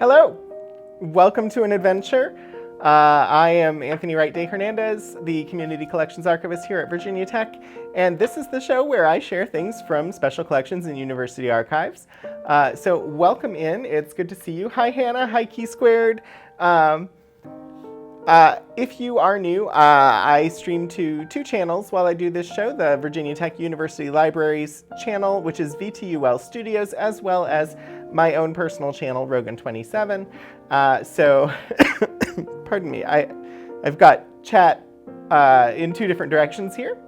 Hello, welcome to an adventure. I am Anthony Wright Day Hernandez, the Community Collections Archivist here at Virginia Tech, and this is the show where I share things from special collections and university archives. So welcome in, it's good to see you. Hi Hannah, hi Key Squared. If you are new, I stream to two channels while I do this show, the Virginia Tech University Libraries channel, which is VTUL Studios, as well as my own personal channel, Rogan27. So, pardon me, I've got chat in two different directions here.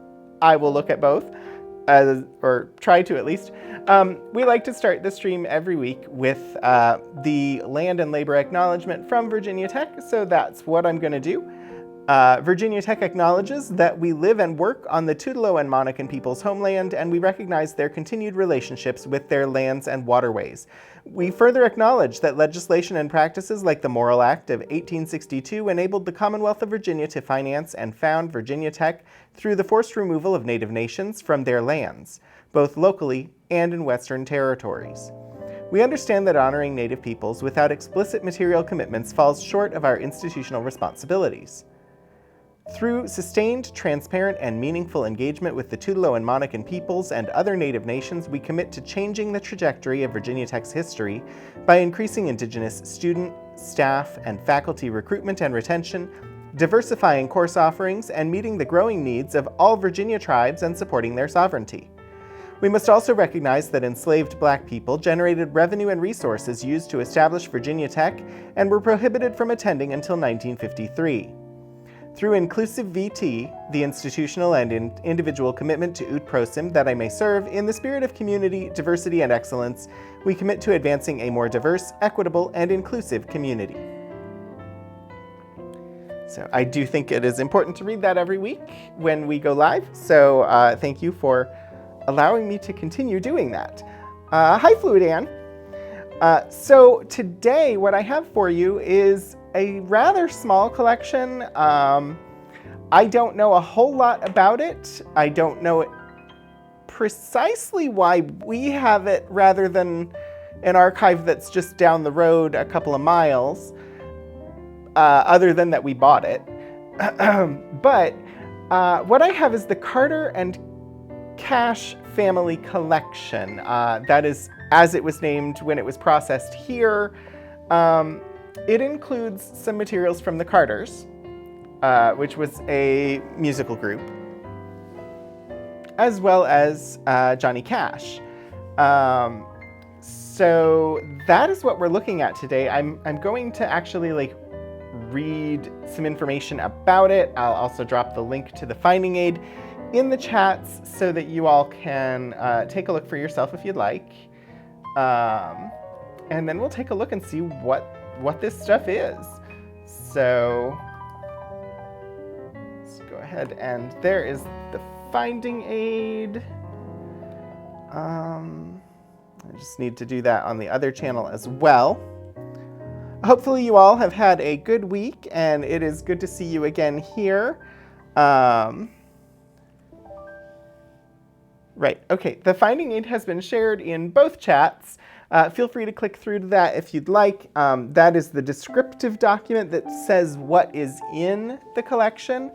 I will look at both, or try to at least. We like to start the stream every week with the land and labor acknowledgement from Virginia Tech, so that's what I'm going to do. Virginia Tech acknowledges that we live and work on the Tutelo and Monacan people's homeland, and we recognize their continued relationships with their lands and waterways. We further acknowledge that legislation and practices like the Morrill Act of 1862 enabled the Commonwealth of Virginia to finance and found Virginia Tech through the forced removal of Native nations from their lands, both locally and in Western territories. We understand that honoring Native peoples without explicit material commitments falls short of our institutional responsibilities. Through sustained, transparent, and meaningful engagement with the Tutelo and Monacan peoples and other Native nations, we commit to changing the trajectory of Virginia Tech's history by increasing Indigenous student, staff, and faculty recruitment and retention, diversifying course offerings, and meeting the growing needs of all Virginia tribes and supporting their sovereignty. We must also recognize that enslaved Black people generated revenue and resources used to establish Virginia Tech and were prohibited from attending until 1953. Through inclusive VT, the institutional and individual commitment to Ut Prosim that I may serve, in the spirit of community, diversity, and excellence, we commit to advancing a more diverse, equitable, and inclusive community. So I do think it is important to read that every week when we go live, so thank you for allowing me to continue doing that. Hi, Fluid Ann. So today what I have for you is a rather small collection. I don't know a whole lot about it. I don't know precisely why we have it rather than an archive that's just down the road a couple of miles, other than that we bought it. But what I have is the Carter and Cash Family Collection. That is as it was named when it was processed here. It includes some materials from the Carters, which was a musical group, as well as Johnny Cash. So that is what we're looking at today. I'm going to actually read some information about it. I'll also drop the link to the finding aid in the chats so that you all can take a look for yourself if you'd like. And then we'll take a look and see what this stuff is. So let's go ahead, and there is the finding aid. I just need to do that on the other channel as well. Hopefully you all have had a good week, and it is good to see you again here. Right, okay, the finding aid has been shared in both chats. Feel free to click through to that if you'd like. That is the descriptive document that says what is in the collection.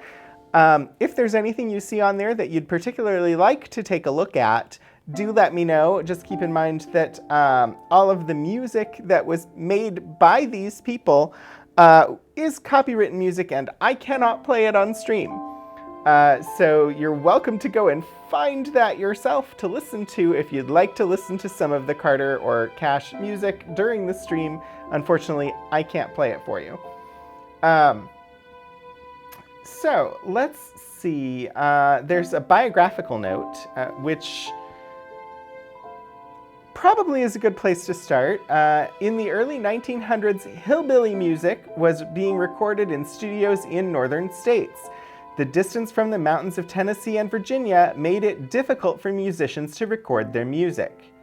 If there's anything you see on there that you'd particularly like to take a look at, do let me know. Just keep in mind that all of the music that was made by these people is copywritten music, and I cannot play it on stream. So you're welcome to go and find that yourself to listen to if you'd like to listen to some of the Carter or Cash music during the stream. Unfortunately, I can't play it for you. So let's see. There's a biographical note, which probably is a good place to start. In the early 1900s, hillbilly music was being recorded in studios in northern states. The distance from the mountains of Tennessee and Virginia made it difficult for musicians to record their music.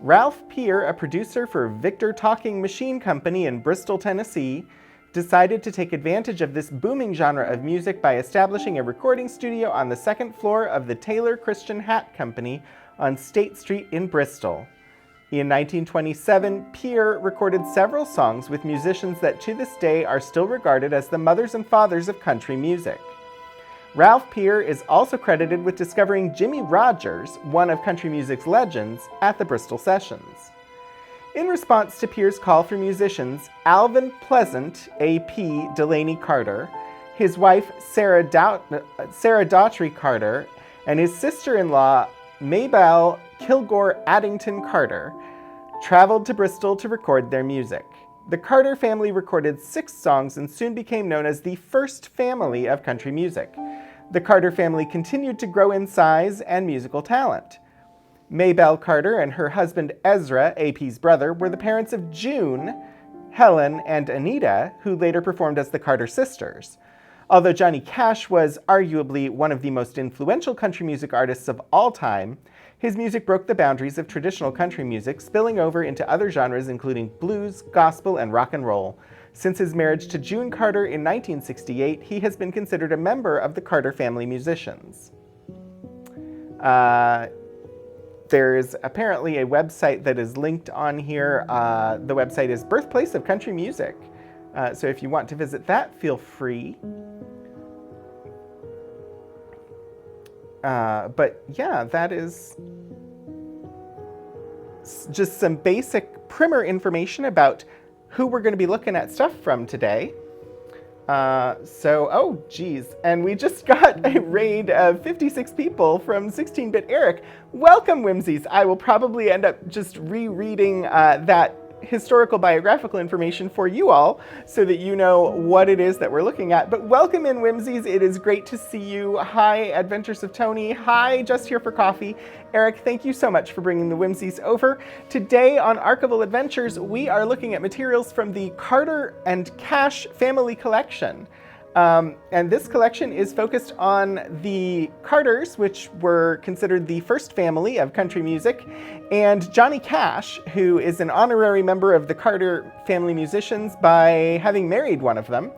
Ralph Peer, a producer for Victor Talking Machine Company in Bristol, Tennessee, decided to take advantage of this booming genre of music by establishing a recording studio on the second floor of the Taylor Christian Hat Company on State Street in Bristol. In 1927, Peer recorded several songs with musicians that to this day are still regarded as the mothers and fathers of country music. Ralph Peer is also credited with discovering Jimmie Rodgers, one of country music's legends, at the Bristol Sessions. In response to Peer's call for musicians, Alvin Pleasant, A.P. Delaney Carter, his wife Sarah Daughtry Carter, and his sister-in-law Mabel Kilgore Addington Carter traveled to Bristol to record their music. The Carter family recorded 6 songs and soon became known as the first family of country music. The Carter family continued to grow in size and musical talent. Mabel Carter and her husband Ezra, AP's brother, were the parents of June, Helen, and Anita, who later performed as the Carter sisters. Although Johnny Cash was arguably one of the most influential country music artists of all time, his music broke the boundaries of traditional country music, spilling over into other genres including blues, gospel, and rock and roll. Since his marriage to June Carter in 1968, he has been considered a member of the Carter family musicians. There's apparently a website that is linked on here. The website is Birthplace of Country Music. So if you want to visit that, feel free. But yeah, that is just some basic primer information about who we're going to be looking at stuff from today. Oh geez, and we just got a raid of 56 people from 16-Bit Eric. Welcome, Whimsies. I will probably end up just rereading that historical biographical information for you all so that you know what it is that we're looking at. But welcome in, Whimsies. It is great to see you. Hi, Adventures of Tony. Hi, Just Here for Coffee. Eric, thank you so much for bringing the Whimsies over. Today on Archival Adventures, we are looking at materials from the Carter and Cash family collection. And this collection is focused on the Carters, which were considered the first family of country music, and Johnny Cash, who is an honorary member of the Carter family musicians by having married one of them.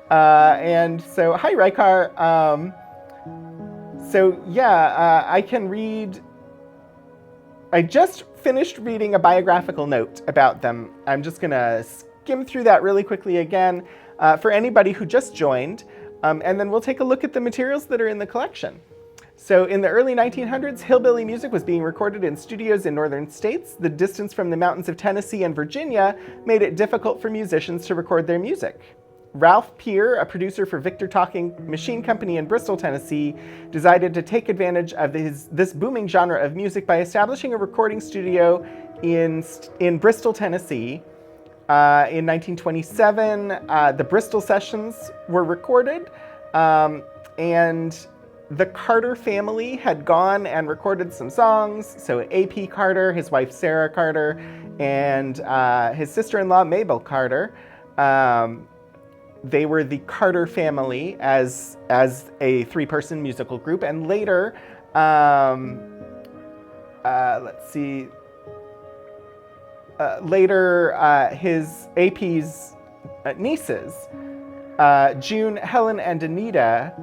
And so, hi, Rykar. I can read. I just finished reading a biographical note about them. I'm just going to skim through that really quickly again. For anybody who just joined, and then we'll take a look at the materials that are in the collection. So in the early 1900s, hillbilly music was being recorded in studios in northern states. The distance from the mountains of Tennessee and Virginia made it difficult for musicians to record their music. Ralph Peer, a producer for Victor Talking Machine Company in Bristol, Tennessee, decided to take advantage of this booming genre of music by establishing a recording studio in Bristol, Tennessee. In 1927, the Bristol Sessions were recorded, and the Carter family had gone and recorded some songs. So A.P. Carter, his wife Sarah Carter, and his sister-in-law Mabel Carter, they were the Carter family as a 3-person musical group. And later, his AP's nieces, June, Helen, and Anita,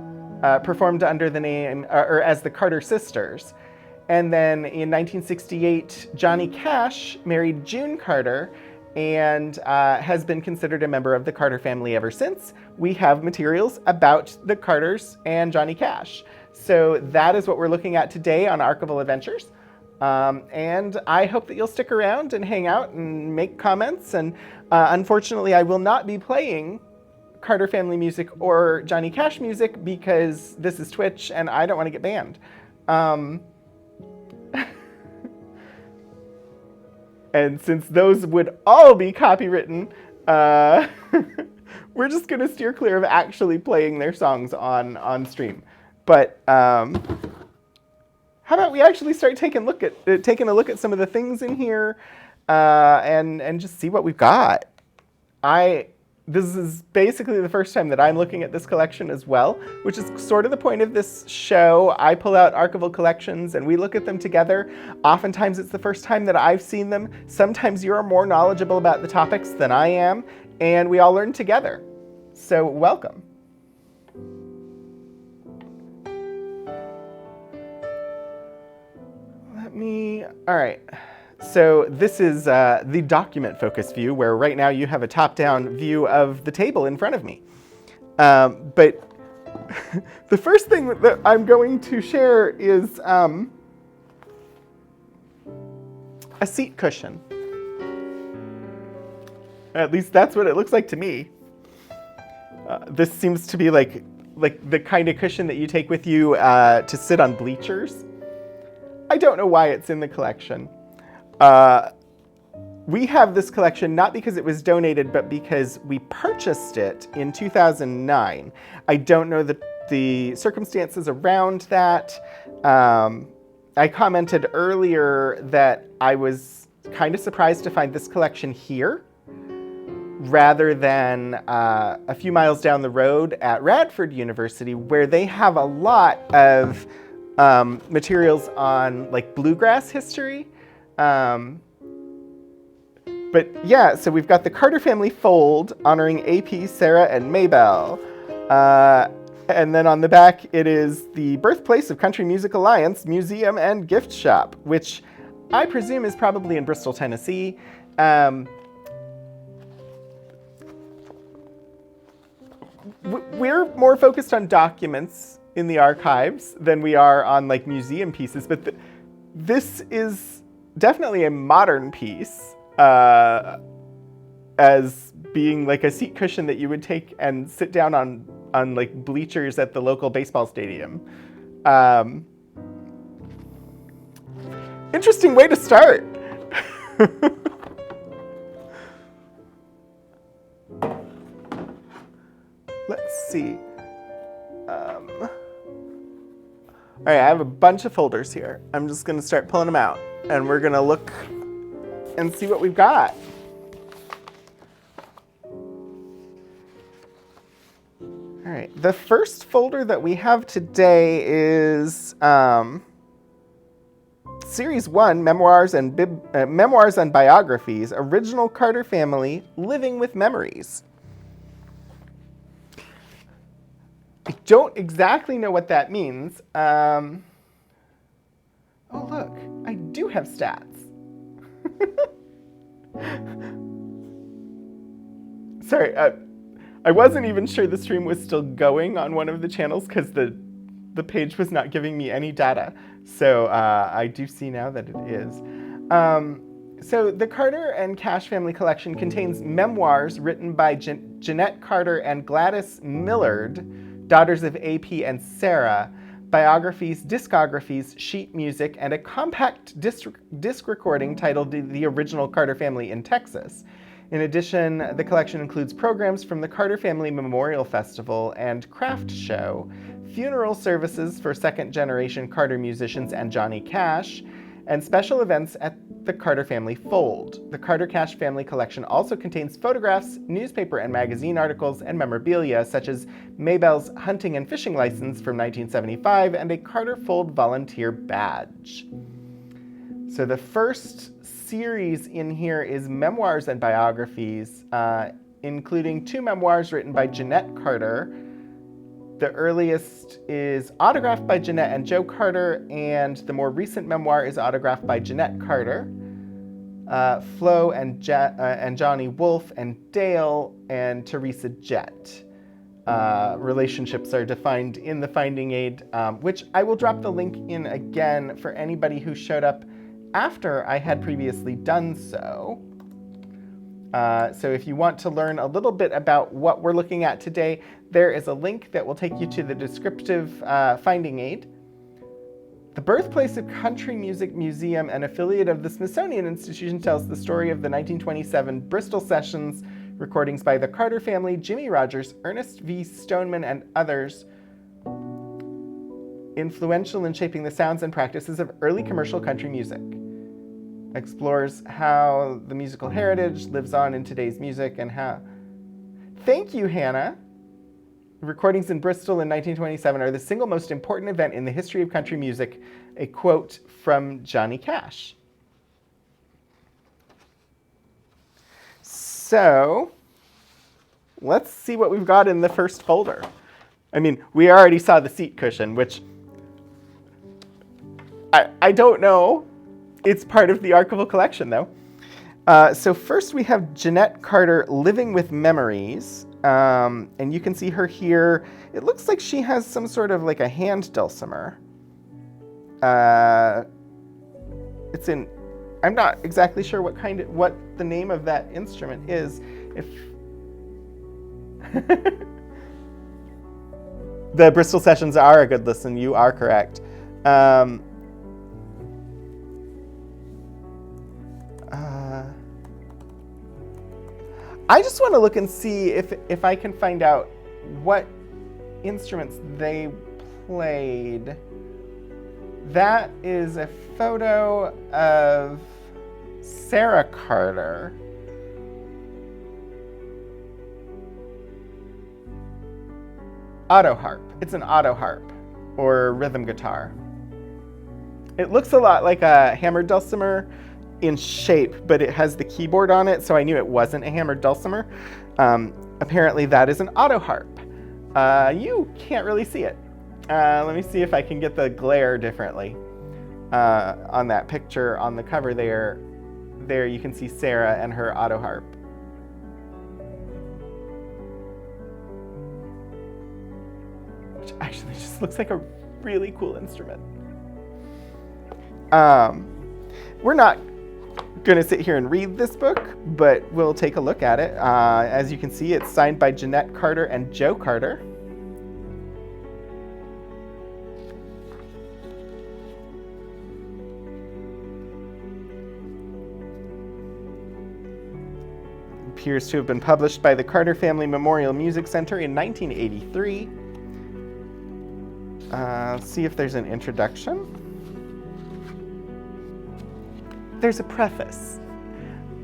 performed under the name, or as the Carter sisters. And then in 1968, Johnny Cash married June Carter and has been considered a member of the Carter family ever since. We have materials about the Carters and Johnny Cash. So that is what we're looking at today on Archival Adventures. And I hope that you'll stick around and hang out and make comments. And unfortunately, I will not be playing Carter family music or Johnny Cash music because this is Twitch and I don't want to get banned. And since those would all be copywritten, we're just going to steer clear of actually playing their songs on stream. But how about we actually start taking a look at some of the things in here and just see what we've got. This is basically the first time that I'm looking at this collection as well, which is sort of the point of this show. I pull out archival collections and we look at them together. Oftentimes it's the first time that I've seen them. Sometimes you're more knowledgeable about the topics than I am, and we all learn together. So welcome. All right. So this is the document focus view, where right now you have a top-down view of the table in front of me. But the first thing that I'm going to share is a seat cushion. At least that's what it looks like to me. This seems to be like the kind of cushion that you take with you to sit on bleachers. I don't know why it's in the collection. We have this collection not because it was donated, but because we purchased it in 2009. I don't know the circumstances around that. I commented earlier that I was kind of surprised to find this collection here, rather than a few miles down the road at Radford University, where they have a lot of materials on like bluegrass history. But yeah, so we've got the Carter family fold honoring AP, Sarah, and Maybelle. And then on the back, it is the Birthplace of Country Music Alliance Museum and Gift Shop, which I presume is probably in Bristol, Tennessee. We're more focused on documents in the archives than we are on like museum pieces, but this is definitely a modern piece, as being like a seat cushion that you would take and sit down on like bleachers at the local baseball stadium. Interesting way to start. Let's see. All right, I have a bunch of folders here. I'm just gonna start pulling them out, and we're gonna look and see what we've got. All right, the first folder that we have today is Series 1, Memoirs and Biographies, Original Carter Family, Living with Memories. I don't exactly know what that means. Oh, look, I do have stats. Sorry, I wasn't even sure the stream was still going on one of the channels because the page was not giving me any data. So I do see now that it is. So the Carter and Cash family collection contains memoirs written by Jeanette Carter and Gladys Millard, daughters of AP and Sarah, biographies, discographies, sheet music, and a compact disc recording titled The Original Carter Family in Texas. In addition, the collection includes programs from the Carter Family Memorial Festival and Craft Show, funeral services for second-generation Carter musicians and Johnny Cash, and special events at the Carter Family Fold. The Carter Cash Family Collection also contains photographs, newspaper and magazine articles, and memorabilia such as Maybelle's hunting and fishing license from 1975 and a Carter Fold volunteer badge. So the first series in here is Memoirs and Biographies, including 2 memoirs written by Jeanette Carter. The earliest is autographed by Jeanette and Joe Carter, and the more recent memoir is autographed by Jeanette Carter, Flo and Johnny Wolfe and Dale, and Teresa Jett. Relationships are defined in the finding aid, which I will drop the link in again for anybody who showed up after I had previously done so. So if you want to learn a little bit about what we're looking at today, there is a link that will take you to the descriptive finding aid. The Birthplace of Country Music Museum, an affiliate of the Smithsonian Institution, tells the story of the 1927 Bristol Sessions recordings by the Carter family, Jimmie Rodgers, Ernest V. Stoneman, and others, influential in shaping the sounds and practices of early commercial country music. Explores how the musical heritage lives on in today's music and how... Thank you, Hannah. Recordings in Bristol in 1927 are the single most important event in the history of country music, a quote from Johnny Cash. So, let's see what we've got in the first folder. I mean, we already saw the seat cushion, which I don't know It's part of the Archival collection, though. So first we have Jeanette Carter, Living with Memories. And you can see her here. It looks like she has some sort of like a hand dulcimer. It's in, I'm not exactly sure what the name of that instrument is. If the Bristol sessions are a good listen, you are correct. I just want to look and see if I can find out what instruments they played. That is a photo of Sarah Carter. Auto harp. It's an auto harp or rhythm guitar. It looks a lot like a hammered dulcimer in shape, but it has the keyboard on it, so I knew it wasn't a hammered dulcimer. Apparently that is an auto harp. You can't really see it. Let me see if I can get the glare differently. On that picture on the cover there you can see Sarah and her auto harp. Which actually just looks like a really cool instrument. We're not going to sit here and read this book, but we'll take a look at it. As you can see, it's signed by Jeanette Carter and Joe Carter. Appears to have been published by the Carter Family Memorial Music Center in 1983. Let's see if there's an introduction. There's a preface.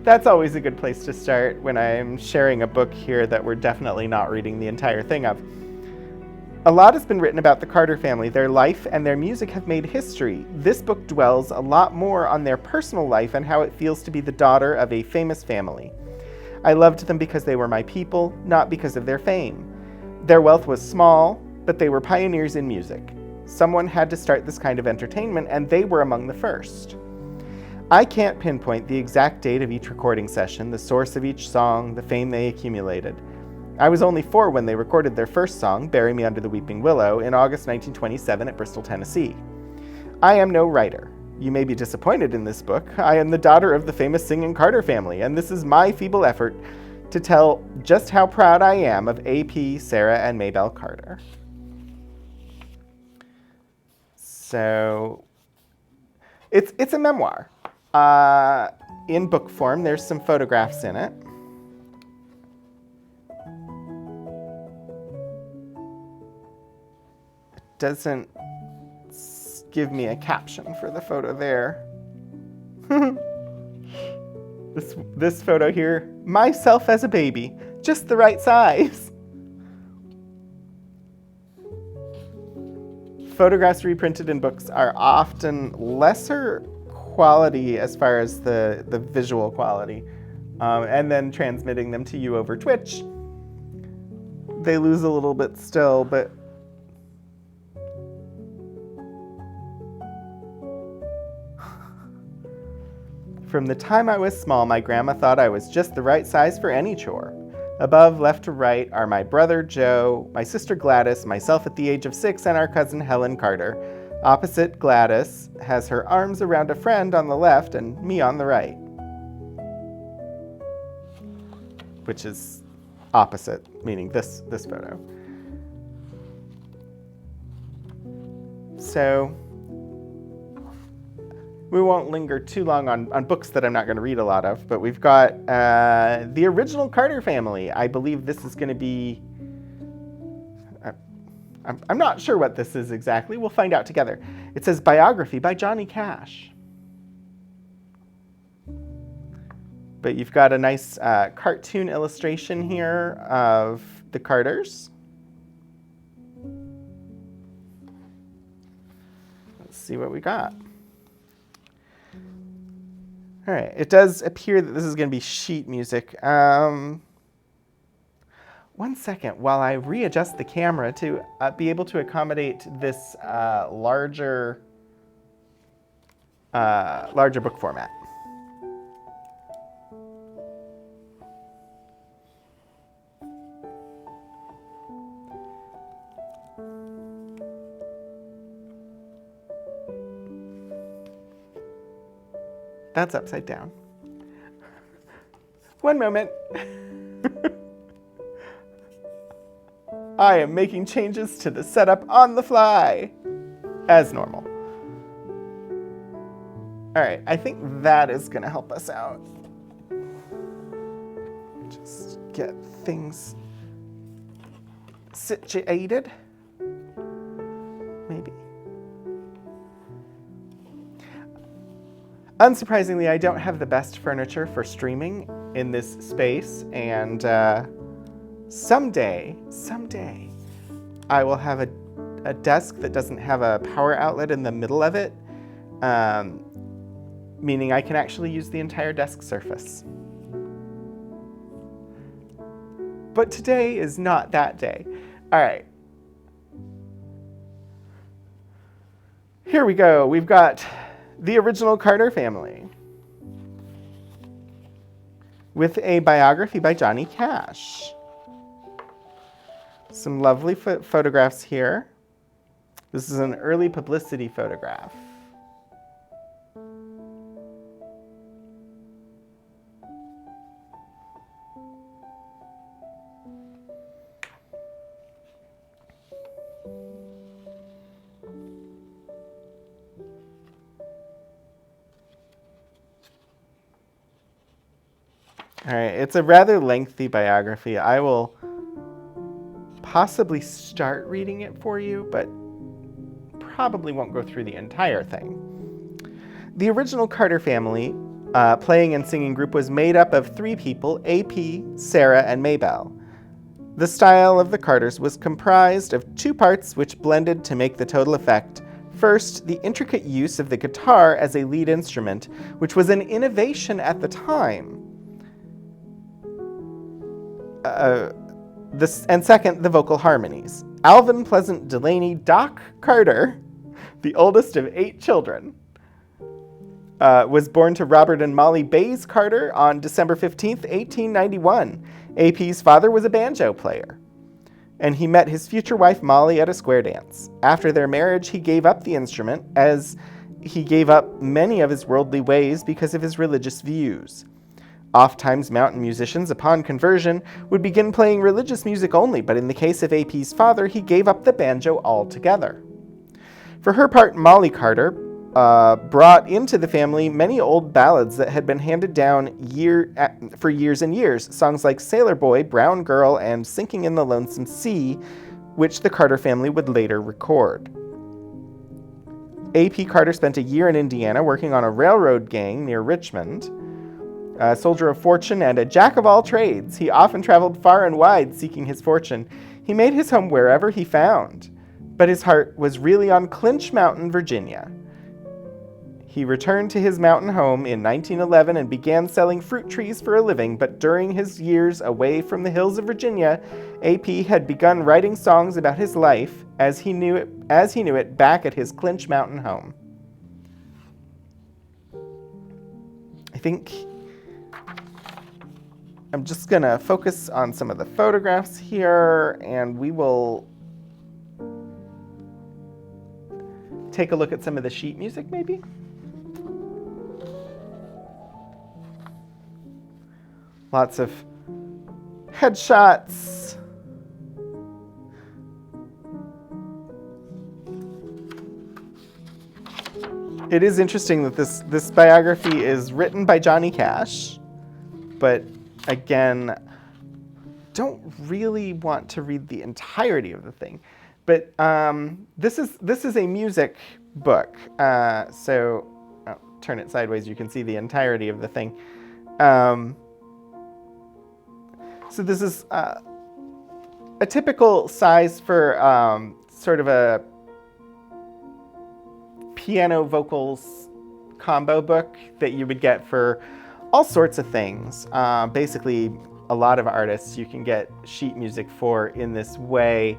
That's always a good place to start when I'm sharing a book here that we're definitely not reading the entire thing of. A lot has been written about the Carter family. Their life and their music have made history. This book dwells a lot more on their personal life and how it feels to be the daughter of a famous family. I loved them because they were my people, not because of their fame. Their wealth was small, but they were pioneers in music. Someone had to start this kind of entertainment, and they were among the first. I can't pinpoint the exact date of each recording session, the source of each song, the fame they accumulated. I was only 4 when they recorded their first song, Bury Me Under the Weeping Willow, in August 1927 at Bristol, Tennessee. I am no writer. You may be disappointed in this book. I am the daughter of the famous singing Carter family, and this is my feeble effort to tell just how proud I am of AP, Sarah, and Maybelle Carter. So, it's a memoir. In book form, there's some photographs in it. It doesn't give me a caption for the photo there. This photo here, myself as a baby, just the right size. Photographs reprinted in books are often lesser quality as far as the visual quality, and then transmitting them to you over Twitch, they lose a little bit still, but from the time I was small, my grandma thought I was just the right size for any chore. Above, left to right, are my brother Joe, my sister Gladys, myself at the age of 6, and our cousin Helen Carter. Opposite, Gladys has her arms around a friend on the left and me on the right. Which is opposite, meaning this photo. So, we won't linger too long on books that I'm not going to read a lot of, but we've got the original Carter family. I believe this is going to be... I'm not sure what this is exactly. We'll find out together. It says biography by Johnny Cash. But you've got a nice cartoon illustration here of the Carters. Let's see what we got. All right, it does appear that this is going to be sheet music. One second while I readjust the camera to be able to accommodate this larger larger book format. That's upside down. One moment. I am making changes to the setup on the fly, as normal. All right, I think that is gonna help us out. Just get things situated, maybe. Unsurprisingly, I don't have the best furniture for streaming in this space, and someday, I will have a desk that doesn't have a power outlet in the middle of it, meaning I can actually use the entire desk surface. But today is not that day. All right. Here we go. We've got the original Carter family with a biography by Johnny Cash. Some lovely photographs here. This is an early publicity photograph. All right, it's a rather lengthy biography. I will possibly start reading it for you, but probably won't go through the entire thing. The original Carter family playing and singing group was made up of 3 people, AP, Sarah, and Maybelle. The style of the Carters was comprised of 2 parts which blended to make the total effect. First, the intricate use of the guitar as a lead instrument, which was an innovation at the time. And second, the vocal harmonies. Alvin Pleasant Delaney Doc Carter, the oldest of 8 children, was born to Robert and Molly Bays Carter on December 15th, 1891. AP's father was a banjo player, and he met his future wife Molly at a square dance. After their marriage, he gave up the instrument, as he gave up many of his worldly ways because of his religious views. Ofttimes, mountain musicians, upon conversion, would begin playing religious music only, but in the case of AP's father, he gave up the banjo altogether. For her part, Molly Carter brought into the family many old ballads that had been handed down for years and years, songs like Sailor Boy, Brown Girl, and Sinking in the Lonesome Sea, which the Carter family would later record. A.P. Carter spent a year in Indiana working on a railroad gang near Richmond. A soldier of fortune and a jack of all trades, he often traveled far and wide seeking his fortune. He made his home wherever he found, but his heart was really on Clinch Mountain, Virginia. He returned to his mountain home in 1911 and began selling fruit trees for a living, but during his years away from the hills of Virginia, A.P. had begun writing songs about his life as he knew it back at his Clinch Mountain home. I think I'm just going to focus on some of the photographs here, and we will take a look at some of the sheet music, maybe. Lots of headshots. It is interesting that this biography is written by Johnny Cash, but again, don't really want to read the entirety of the thing. But this is a music book, so I'll turn it sideways. You can see the entirety of the thing. So this is a typical size for sort of a piano vocals combo book that you would get for all sorts of things. Basically, a lot of artists you can get sheet music for in this way.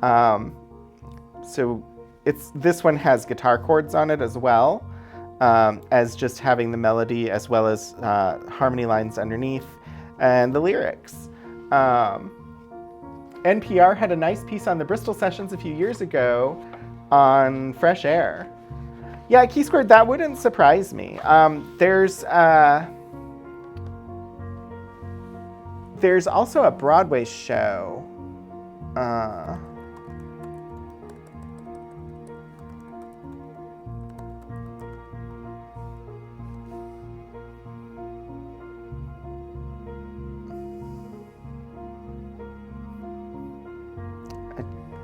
So this one has guitar chords on it as well. as just having the melody as well as harmony lines underneath and the lyrics. NPR had a nice piece on the Bristol Sessions a few years ago on Fresh Air. Yeah, Key Squared, that wouldn't surprise me. There's also a Broadway show.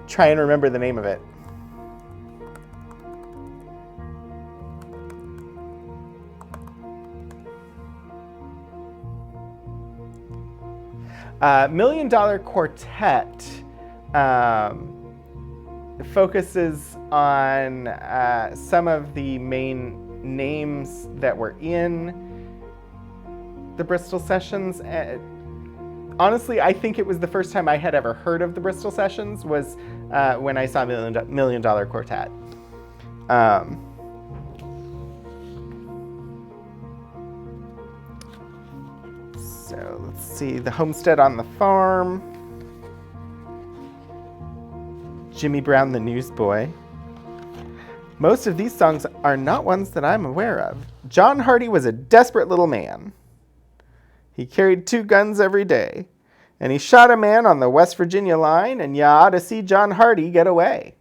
Try and remember the name of it. Million Dollar Quartet focuses on some of the main names that were in the Bristol Sessions. Honestly, I think it was the first time I had ever heard of the Bristol Sessions was when I saw Million Dollar Quartet. So let's see, The Homestead on the Farm, Jimmy Brown the Newsboy. Most of these songs are not ones that I'm aware of. John Hardy was a desperate little man. He carried 2 guns every day, and he shot a man on the West Virginia line, and you ought to see John Hardy get away.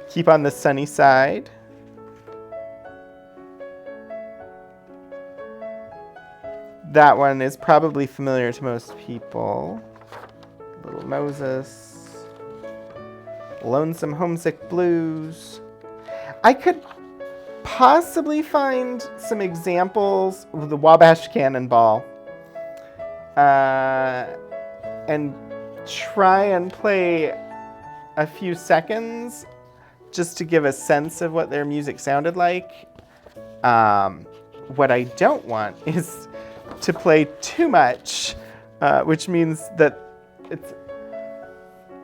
Keep on the Sunny Side. That one is probably familiar to most people. Little Moses. Lonesome Homesick Blues. I could possibly find some examples of the Wabash Cannonball. And try and play a few seconds just to give a sense of what their music sounded like. What I don't want is to play too much, which means that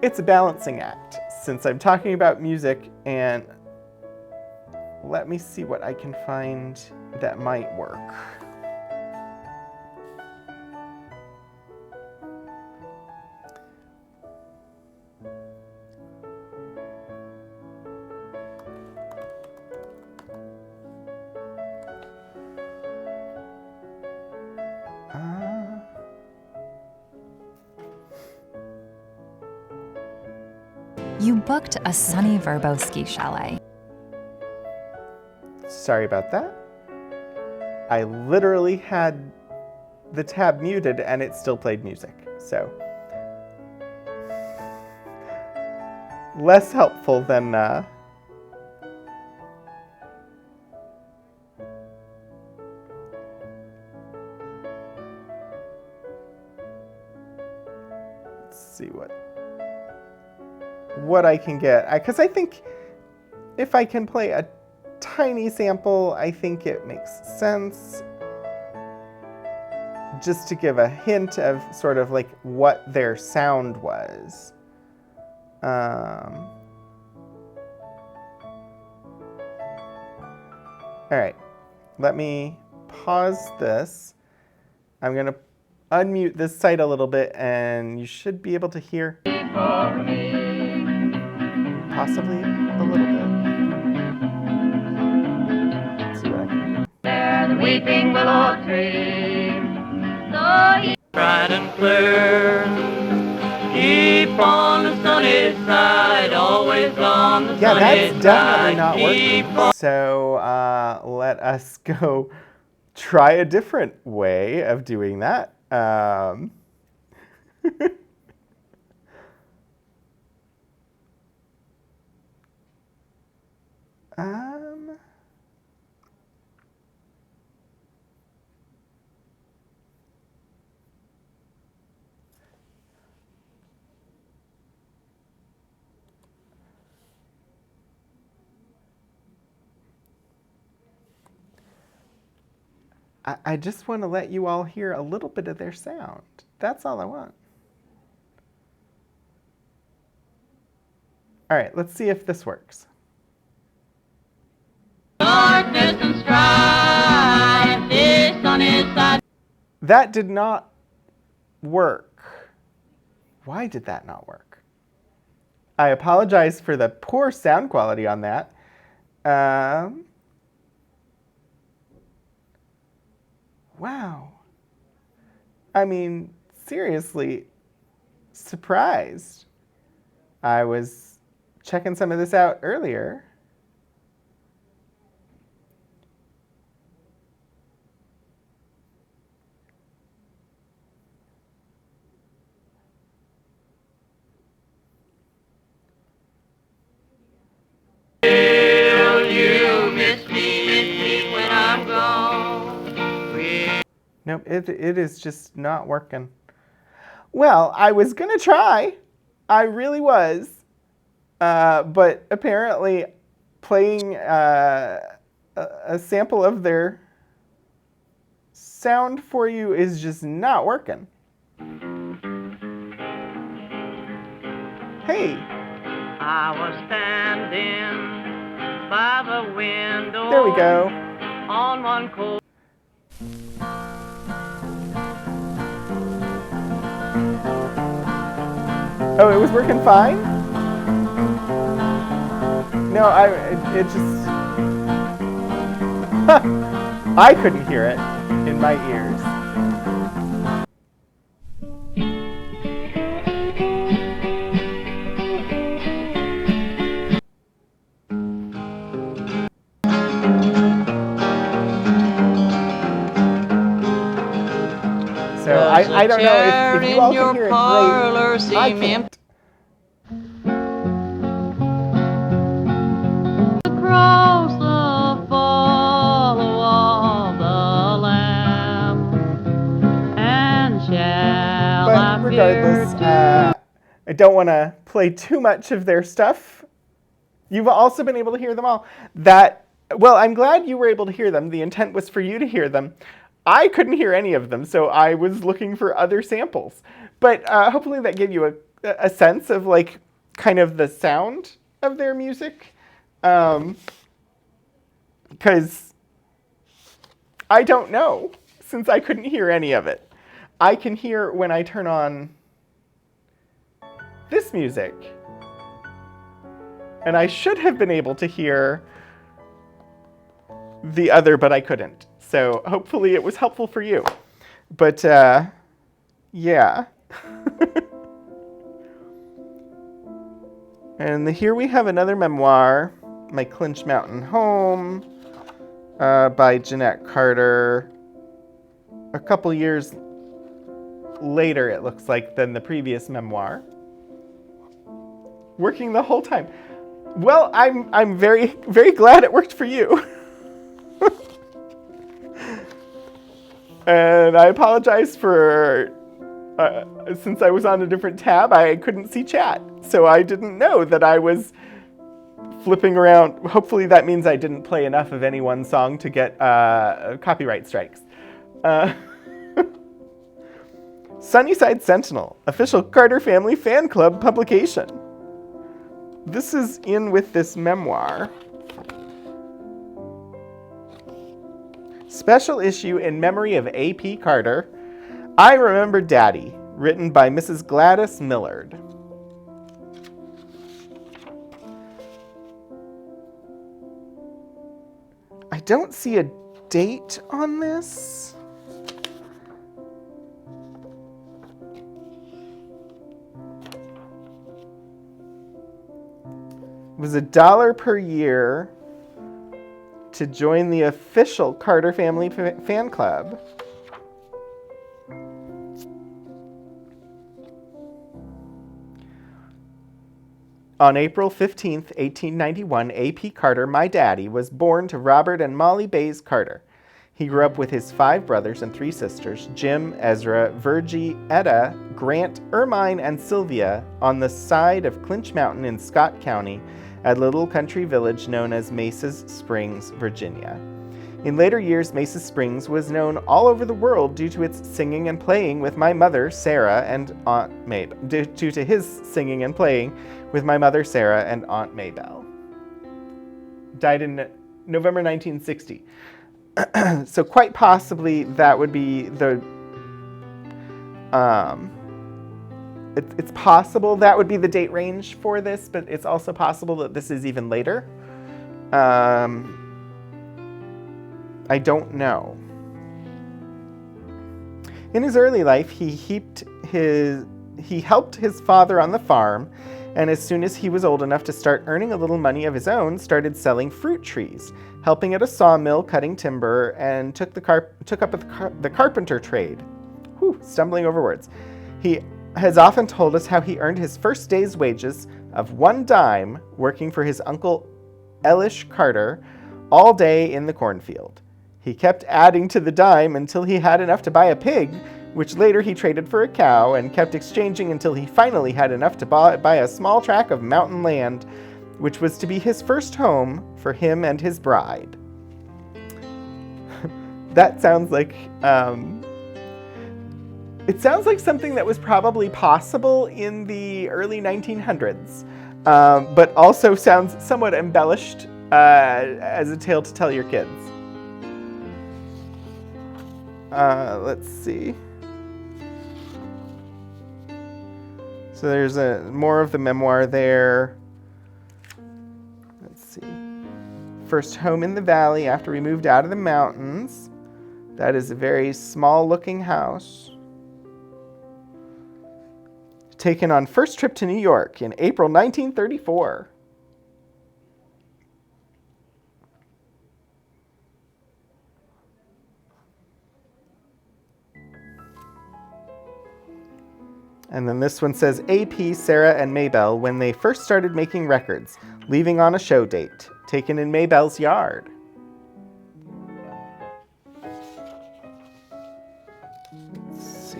it's a balancing act since I'm talking about music, and let me see what I can find that might work. You booked a sunny Verbo ski chalet. Sorry about that. I literally had the tab muted and it still played music, so less helpful than let's see what I can get, because I think if I can play a tiny sample, I think it makes sense. Just to give a hint of sort of like what their sound was. All right, let me pause this. I'm gonna unmute this site a little bit and you should be able to hear possibly a little bit. Let's see what I can do. There the weeping willow tree, bright and clear. Keep on the sunny side, always on the Yeah, sunny that's side. definitely not working. So let us go try a different way of doing that. I just want to let you all hear a little bit of their sound. That's all I want. All right, let's see if this works. That did not work. Why did that not work? I apologize for the poor sound quality on that. Wow. I mean, seriously, surprised. I was checking some of this out earlier. Will you miss me when I'm gone? Nope, it is just not working. Well, I was going to try. I really was. But apparently playing a sample of their sound for you is just not working. Hey. I was standing by the window. There we go. On one cold. Oh, it was working fine? No, it just... I couldn't hear it in my ears. So I don't know if you all can hear it great. I can't. Across the follow of the Lamb, and shall But regardless, I don't want to play too much of their stuff. You've also been able to hear them all. Well, I'm glad you were able to hear them. The intent was for you to hear them. I couldn't hear any of them, so I was looking for other samples. But hopefully that gave you a sense of like kind of the sound of their music. Because I don't know, since I couldn't hear any of it. I can hear when I turn on this music. And I should have been able to hear the other, but I couldn't. So hopefully it was helpful for you. But yeah. And here we have another memoir, My Clinch Mountain Home, by Jeanette Carter. A couple years later, it looks like, than the previous memoir. Working the whole time. Well, I'm very, very glad it worked for you. And I apologize for, since I was on a different tab, I couldn't see chat. So I didn't know that I was flipping around. Hopefully that means I didn't play enough of any one song to get copyright strikes. Sunnyside Sentinel, official Carter Family Fan Club publication. This is in with this memoir. Special issue in memory of A.P. Carter. I Remember Daddy, written by Mrs. Gladys Millard. I don't see a date on this. It was $1 per year to join the official Carter Family Fan Club. On April 15th, 1891, A.P. Carter, my daddy, was born to Robert and Molly Bays Carter. He grew up with his 5 brothers and 3 sisters, Jim, Ezra, Virgie, Etta, Grant, Ermine, and Sylvia, on the side of Clinch Mountain in Scott County, a little country village known as Maces Springs, Virginia. In later years, Maces Springs was known all over the world due to its singing and playing with my mother, Sarah, and Aunt Mabel. Due to his singing and playing with my mother, Sarah, and Aunt Maybelle. Died in November 1960. So quite possibly that would be the It's possible that would be the date range for this, but it's also possible that this is even later. I don't know. In his early life, he helped his father on the farm, and as soon as he was old enough to start earning a little money of his own, started selling fruit trees, helping at a sawmill cutting timber, and took up the carpenter trade. Stumbling over words. He has often told us how he earned his first day's wages of 1 dime working for his uncle Elish Carter all day in the cornfield. He kept adding to the dime until he had enough to buy a pig, which later he traded for a cow, and kept exchanging until he finally had enough to buy a small tract of mountain land, which was to be his first home for him and his bride. That sounds like... It sounds like something that was probably possible in the early 1900s, but also sounds somewhat embellished as a tale to tell your kids. Let's see. So there's more of the memoir there. Let's see. First home in the valley after we moved out of the mountains. That is a very small-looking house. Taken on first trip to New York in April 1934. And then this one says, AP, Sarah, and Maybelle when they first started making records, leaving on a show date, taken in Maybelle's yard. Let's see.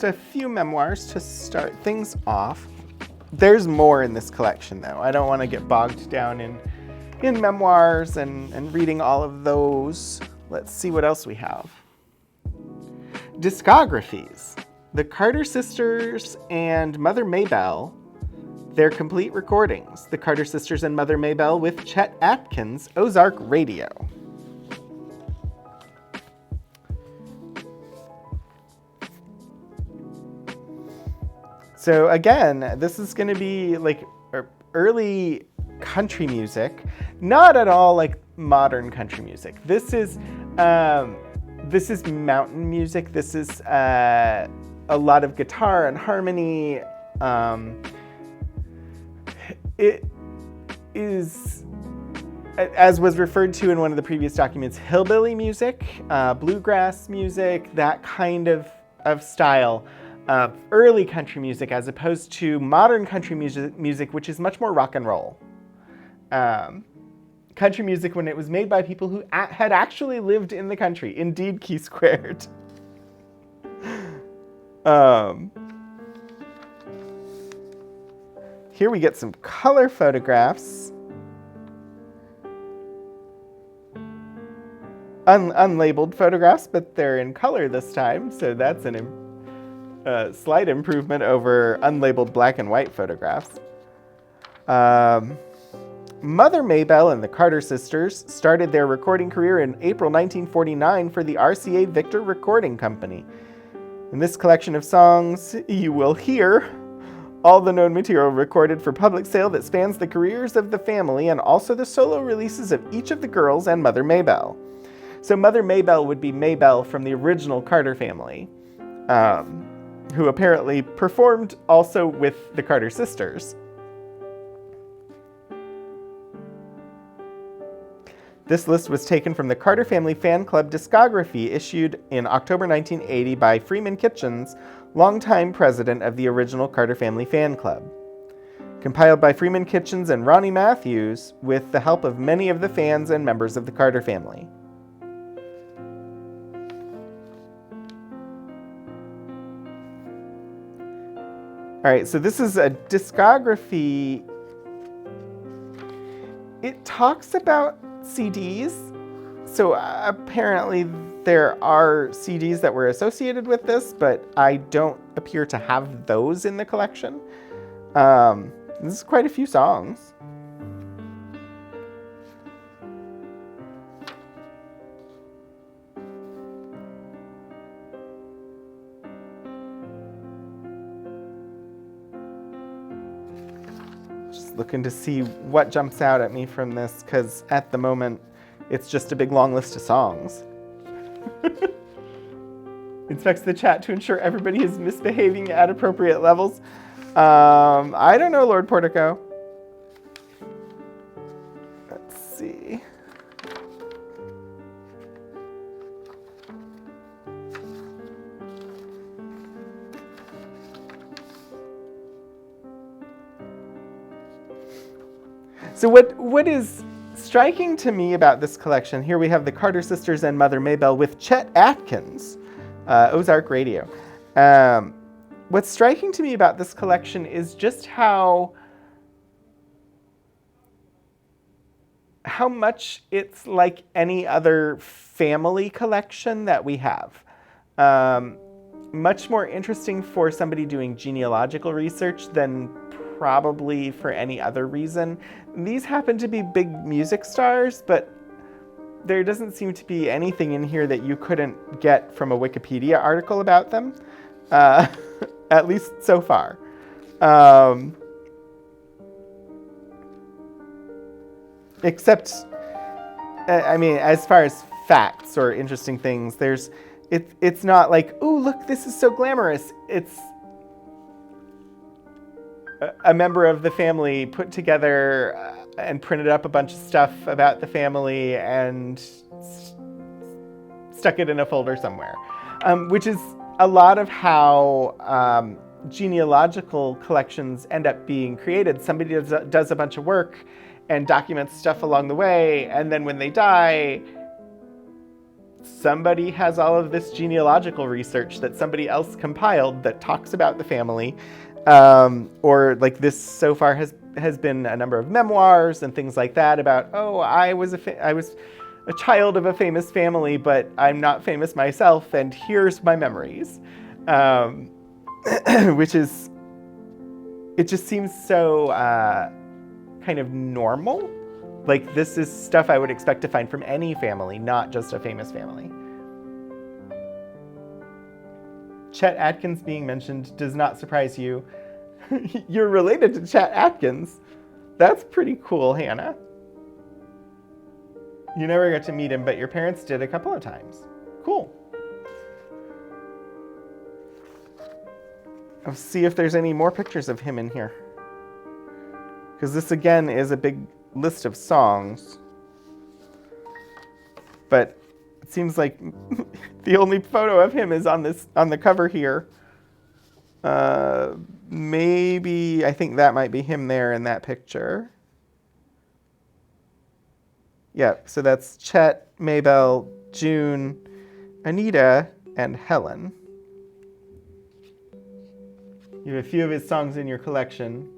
A few memoirs to start things off. There's more in this collection, though. I don't want to get bogged down in memoirs and reading all of those. Let's see what else we have. Discographies. The Carter Sisters and Mother Maybelle, their complete recordings. The Carter Sisters and Mother Maybelle with Chet Atkins, Ozark Radio. So again, this is going to be like early country music, not at all like modern country music. This is mountain music. This is a lot of guitar and harmony. It is, as was referred to in one of the previous documents, hillbilly music, bluegrass music, that kind of style. Early country music as opposed to modern country music, which is much more rock and roll. Country music when it was made by people who had actually lived in the country. Indeed, Key Squared. Here we get some color photographs. Unlabeled photographs, but they're in color this time, so that's a slight improvement over unlabeled black and white photographs. Mother Maybelle and the Carter Sisters started their recording career in April 1949 for the RCA Victor Recording Company. In this collection of songs, you will hear all the known material recorded for public sale that spans the careers of the family and also the solo releases of each of the girls and Mother Maybelle. So Mother Maybelle would be Maybelle from the original Carter family. Who apparently performed also with the Carter Sisters. This list was taken from the Carter Family Fan Club discography issued in October 1980 by Freeman Kitchens, longtime president of the original Carter Family Fan Club. Compiled by Freeman Kitchens and Ronnie Matthews with the help of many of the fans and members of the Carter family. All right, so this is a discography. It talks about CDs. So apparently there are CDs that were associated with this, but I don't appear to have those in the collection. This is quite a few songs. Just looking to see what jumps out at me from this, because at the moment, it's just a big long list of songs. Inspects the chat to ensure everybody is misbehaving at appropriate levels. I don't know, Lord Portico. Let's see. So what is striking to me about this collection, here we have the Carter Sisters and Mother Maybelle with Chet Atkins, Ozark Radio. What's striking to me about this collection is just how much it's like any other family collection that we have. Much more interesting for somebody doing genealogical research than probably for any other reason. These happen to be big music stars, but there doesn't seem to be anything in here that you couldn't get from a Wikipedia article about them, at least so far. Except, I mean, as far as facts or interesting things, it's not like, ooh, look, this is so glamorous. It's a member of the family put together and printed up a bunch of stuff about the family and stuck it in a folder somewhere, which is a lot of how genealogical collections end up being created. Somebody does a bunch of work and documents stuff along the way, and then when they die, somebody has all of this genealogical research that somebody else compiled that talks about the family. Or like this so far has been a number of memoirs and things like that about, oh, I was a child of a famous family, but I'm not famous myself, and here's my memories. Which is, it just seems so kind of normal. Like, this is stuff I would expect to find from any family, not just a famous family. Chet Atkins being mentioned does not surprise you. You're related to Chet Atkins. That's pretty cool, Hannah. You never got to meet him, but your parents did a couple of times. Cool. I'll see if there's any more pictures of him in here. Because this, again, is a big list of songs. But it seems like the only photo of him is on the cover here. Maybe, I think that might be him there in that picture. Yeah, so that's Chet, Maybelle, June, Anita, and Helen. You have a few of his songs in your collection.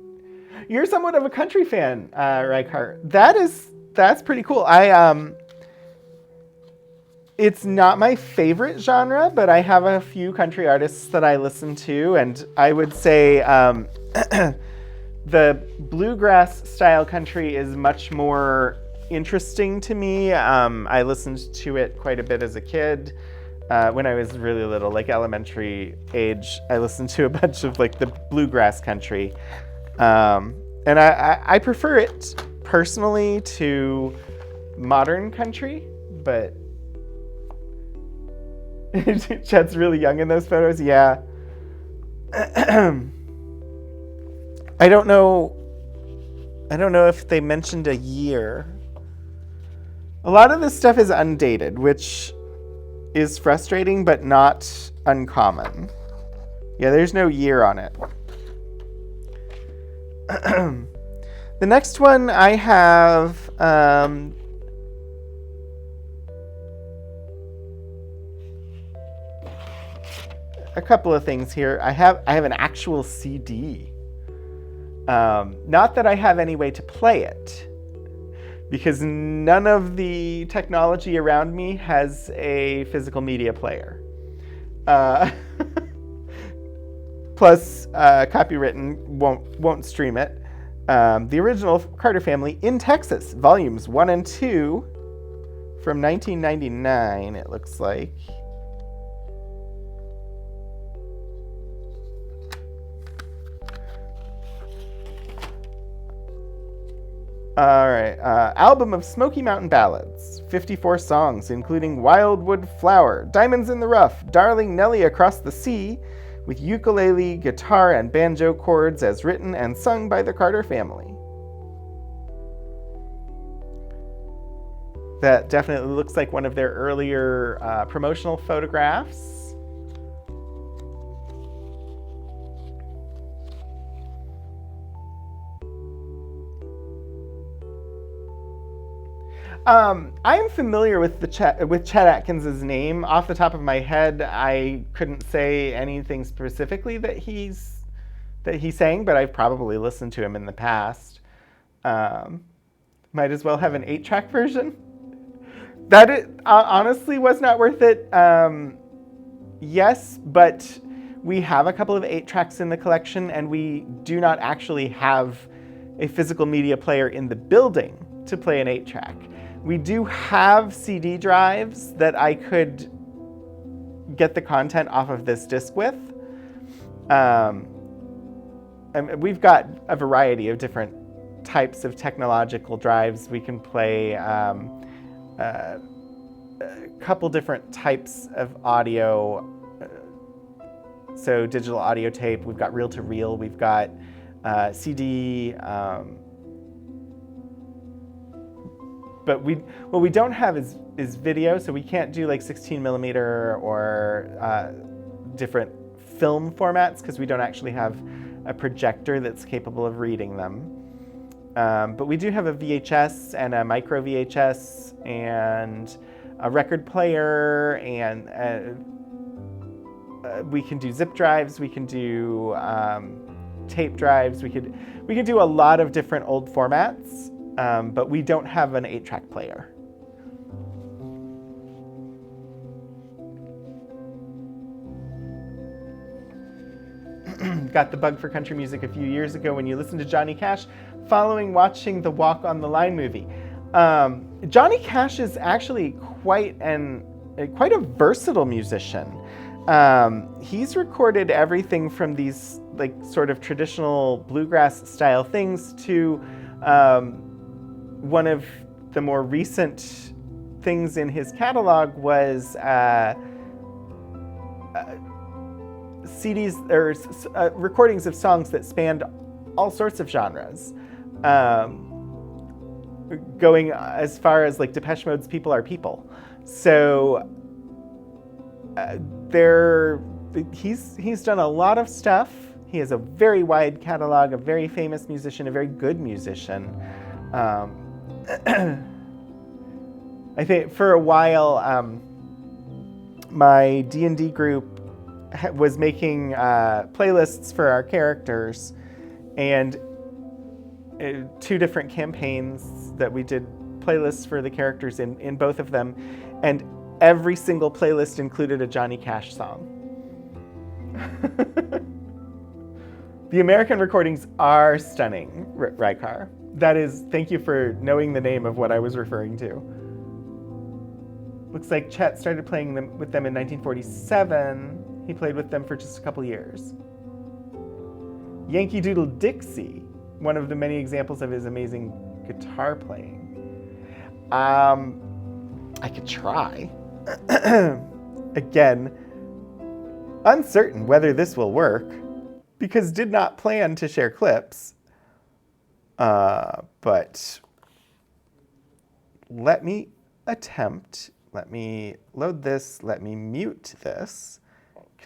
You're somewhat of a country fan, Reichardt. That's pretty cool. It's not my favorite genre, but I have a few country artists that I listen to, and I would say the bluegrass style country is much more interesting to me. I listened to it quite a bit as a kid. When I was really little, like elementary age, I listened to a bunch of like the bluegrass country. And I prefer it personally to modern country, but Chet's really young in those photos. Yeah. I don't know if they mentioned a year. A lot of this stuff is undated, which is frustrating, but not uncommon. Yeah, there's no year on it. The next one I have a couple of things here. I have an actual CD. Not that I have any way to play it, because none of the technology around me has a physical media player. Plus, copywritten won't stream it. The original Carter Family in Texas, volumes 1 and 2 from 1999, it looks like. All right, album of Smoky Mountain Ballads, 54 songs, including Wildwood Flower, Diamonds in the Rough, Darling Nellie Across the Sea, with ukulele, guitar, and banjo chords as written and sung by the Carter family. That definitely looks like one of their earlier promotional photographs. I'm familiar with Chet Atkins' name. Off the top of my head, I couldn't say anything specifically that he sang, but I've probably listened to him in the past. Might as well have an 8-track version. That honestly was not worth it. Yes, but we have a couple of 8-tracks in the collection, and we do not actually have a physical media player in the building to play an 8-track. We do have CD drives that I could get the content off of this disc with. And we've got a variety of different types of technological drives. We can play a couple different types of audio. So digital audio tape, we've got reel-to-reel, we've got CD, but what we don't have is video, so we can't do like 16 millimeter or different film formats because we don't actually have a projector that's capable of reading them. But we do have a VHS and a micro VHS and a record player, and we can do zip drives, we can do tape drives, we can do a lot of different old formats. But we don't have an 8-track player. Got the bug for country music a few years ago when you listened to Johnny Cash following watching the Walk on the Line movie. Johnny Cash is actually quite a versatile musician. He's recorded everything from these like sort of traditional bluegrass style things to one of the more recent things in his catalog was CDs or recordings of songs that spanned all sorts of genres, going as far as like Depeche Mode's "People Are People." So he's done a lot of stuff. He has a very wide catalog, a very famous musician, a very good musician. I think for a while, my D&D group was making playlists for our characters, and 2 different campaigns that we did playlists for the characters in both of them, and every single playlist included a Johnny Cash song. The American recordings are stunning, Rykar. That is, thank you for knowing the name of what I was referring to. Looks like Chet started playing with them in 1947. He played with them for just a couple years. Yankee Doodle Dixie, one of the many examples of his amazing guitar playing. I could try. Again, uncertain whether this will work, because did not plan to share clips. But let me attempt. Let me load this. Let me mute this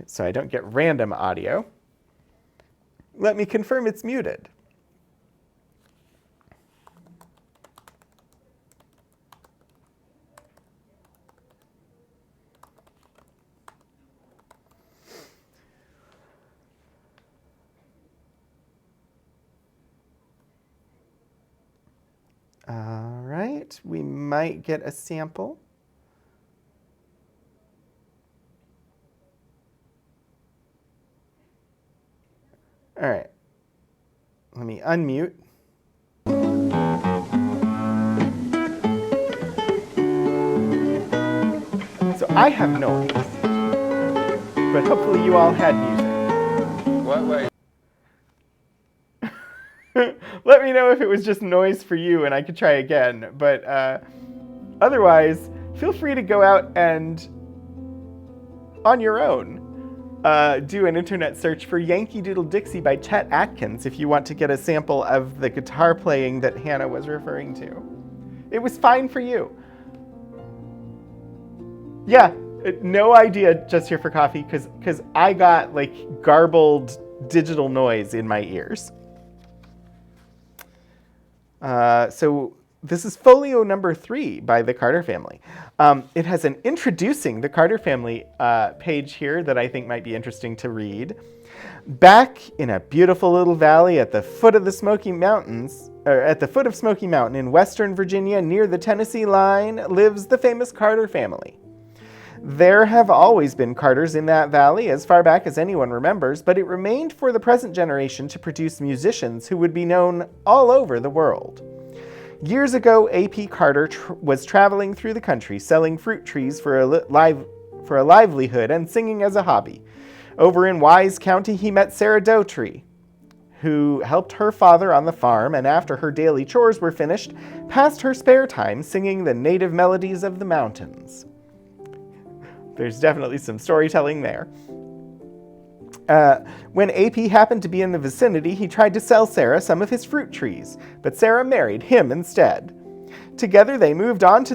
so I don't get random audio. Let me confirm it's muted. All right, we might get a sample. All right, let me unmute. So I have noise, but hopefully you all had music. What way? Let me know if it was just noise for you and I could try again. But otherwise, feel free to go out and, on your own, do an internet search for Yankee Doodle Dixie by Chet Atkins if you want to get a sample of the guitar playing that Hannah was referring to. It was fine for you. Yeah, no idea just here for coffee because I got like garbled digital noise in my ears. So this is folio number 3 by the Carter family. It has an introducing the Carter family page here that I think might be interesting to read. Back in a beautiful little valley at the foot of the Smoky Mountains, or at the foot of Smoky Mountain in western Virginia near the Tennessee line, lives the famous Carter family. There have always been Carters in that valley as far back as anyone remembers, but it remained for the present generation to produce musicians who would be known all over the world. Years ago, A.P. Carter was traveling through the country selling fruit trees for a livelihood and singing as a hobby. Over in Wise County, he met Sarah Doughtry, who helped her father on the farm, and after her daily chores were finished, passed her spare time singing the native melodies of the mountains. There's definitely some storytelling there. When AP happened to be in the vicinity, he tried to sell Sarah some of his fruit trees, but Sarah married him instead. Together they moved on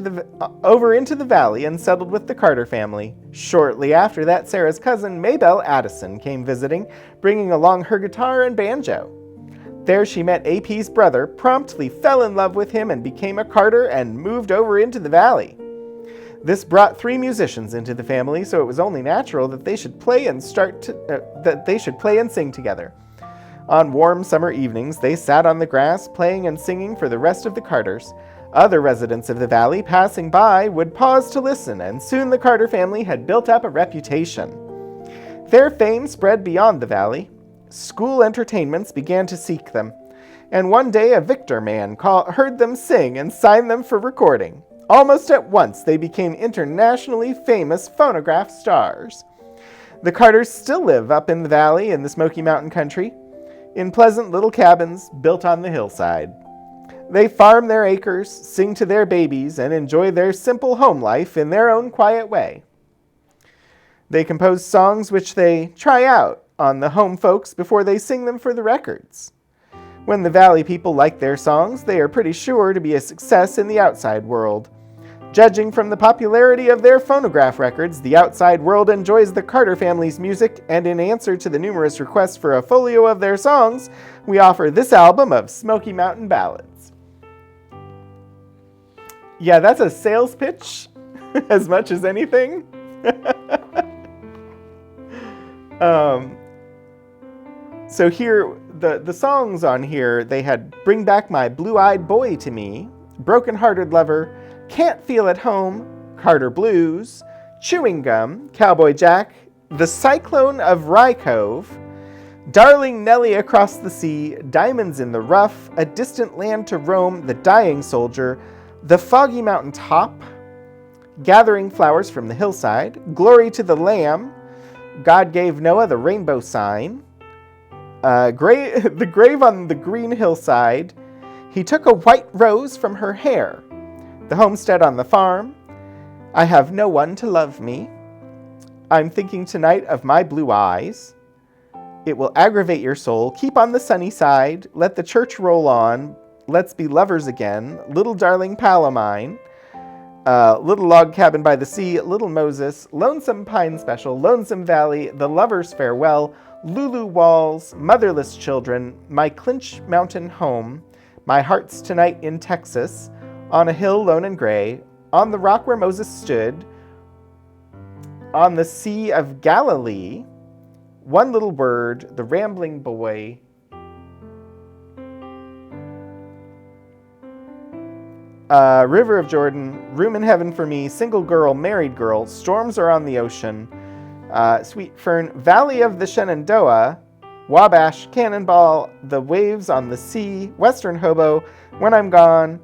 over into the valley and settled with the Carter family. Shortly after that, Sarah's cousin Maybelle Addison came visiting, bringing along her guitar and banjo. There she met AP's brother, promptly fell in love with him and became a Carter and moved over into the valley. This brought 3 musicians into the family, so it was only natural that they should play and sing together. On warm summer evenings, they sat on the grass, playing and singing for the rest of the Carters. Other residents of the valley passing by would pause to listen, and soon the Carter family had built up a reputation. Their fame spread beyond the valley. School entertainments began to seek them, and one day a Victor man heard them sing and signed them for recording. Almost at once, they became internationally famous phonograph stars. The Carters still live up in the valley in the Smoky Mountain country, in pleasant little cabins built on the hillside. They farm their acres, sing to their babies, and enjoy their simple home life in their own quiet way. They compose songs which they try out on the home folks before they sing them for the records. When the valley people like their songs, they are pretty sure to be a success in the outside world. Judging from the popularity of their phonograph records, the outside world enjoys the Carter family's music, and in answer to the numerous requests for a folio of their songs, we offer this album of Smoky Mountain Ballads. Yeah, that's a sales pitch as much as anything. So here, the songs on here, they had Bring Back My Blue-Eyed Boy to Me, Broken Hearted Lover, Can't Feel at Home, Carter Blues, Chewing Gum, Cowboy Jack, The Cyclone of Rye Cove, Darling Nellie Across the Sea, Diamonds in the Rough, A Distant Land to Roam, The Dying Soldier, The Foggy Mountain Top, Gathering Flowers from the Hillside, Glory to the Lamb, God Gave Noah the Rainbow Sign, The Grave on the Green Hillside, He Took a White Rose from Her Hair, The Homestead on the Farm, I Have No One to Love Me, I'm Thinking Tonight of My Blue Eyes, It Will Aggravate Your Soul, Keep on the Sunny Side, Let the Church Roll On, Let's Be Lovers Again, Little Darling Pal o' Mine, Little Log Cabin by the Sea, Little Moses, Lonesome Pine Special, Lonesome Valley, The Lover's Farewell, Lulu Walls, Motherless Children, My Clinch Mountain Home, My Heart's Tonight in Texas, On a Hill Lone and Gray, On the Rock Where Moses Stood, On the Sea of Galilee, One Little Word, The Rambling Boy, River of Jordan, Room in Heaven for Me, Single Girl, Married Girl, Storms Are on the Ocean, Sweet Fern, Valley of the Shenandoah, Wabash, Cannonball, The Waves on the Sea, Western Hobo, When I'm Gone,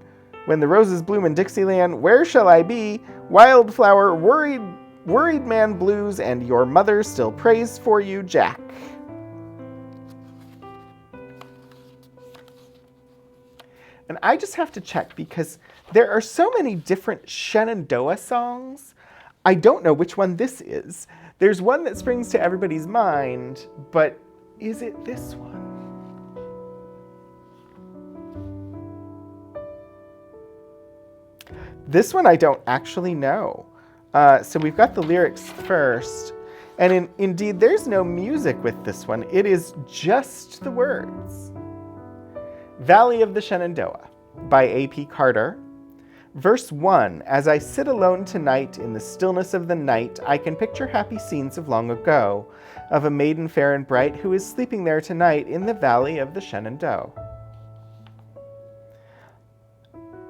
When the Roses Bloom in Dixieland, Where Shall I Be, Wildflower, Worried Man Blues, and Your Mother Still Prays for You, Jack. And I just have to check because there are so many different Shenandoah songs. I don't know which one this is. There's one that springs to everybody's mind, but is it this one? This one I don't actually know. So we've got the lyrics first. And indeed, there's no music with this one. It is just the words. Valley of the Shenandoah by A.P. Carter. Verse 1, as I sit alone tonight in the stillness of the night, I can picture happy scenes of long ago, of a maiden fair and bright who is sleeping there tonight in the valley of the Shenandoah.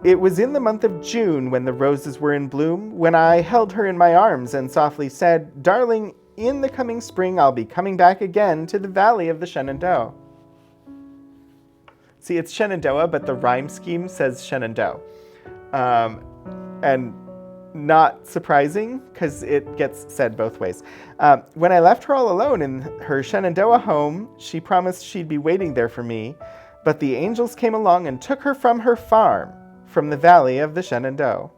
It was in the month of June when the roses were in bloom, when I held her in my arms and softly said, Darling, in the coming spring I'll be coming back again to the valley of the Shenandoah. See, it's Shenandoah, but the rhyme scheme says Shenandoah. And not surprising, because it gets said both ways. When I left her all alone in her Shenandoah home, she promised she'd be waiting there for me, but the angels came along and took her from her farm, from the valley of the Shenandoah.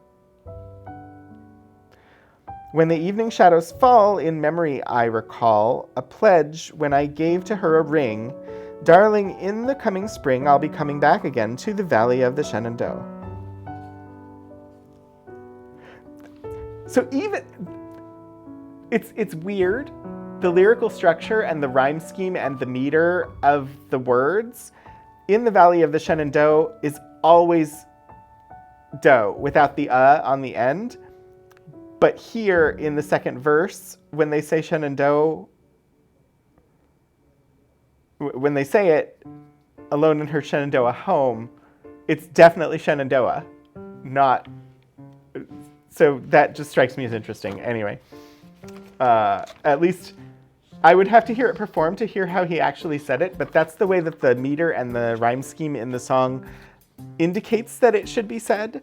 When the evening shadows fall, in memory I recall a pledge when I gave to her a ring, Darling, in the coming spring, I'll be coming back again to the valley of the Shenandoah. So even, it's weird, the lyrical structure and the rhyme scheme and the meter of the words in the valley of the Shenandoah is always dough without the on the end. But here in the second verse, when they say Shenandoah, when they say it, alone in her Shenandoah home, it's definitely Shenandoah, not... So that just strikes me as interesting. Anyway, at least I would have to hear it performed to hear how he actually said it, but that's the way that the meter and the rhyme scheme in the song indicates that it should be said.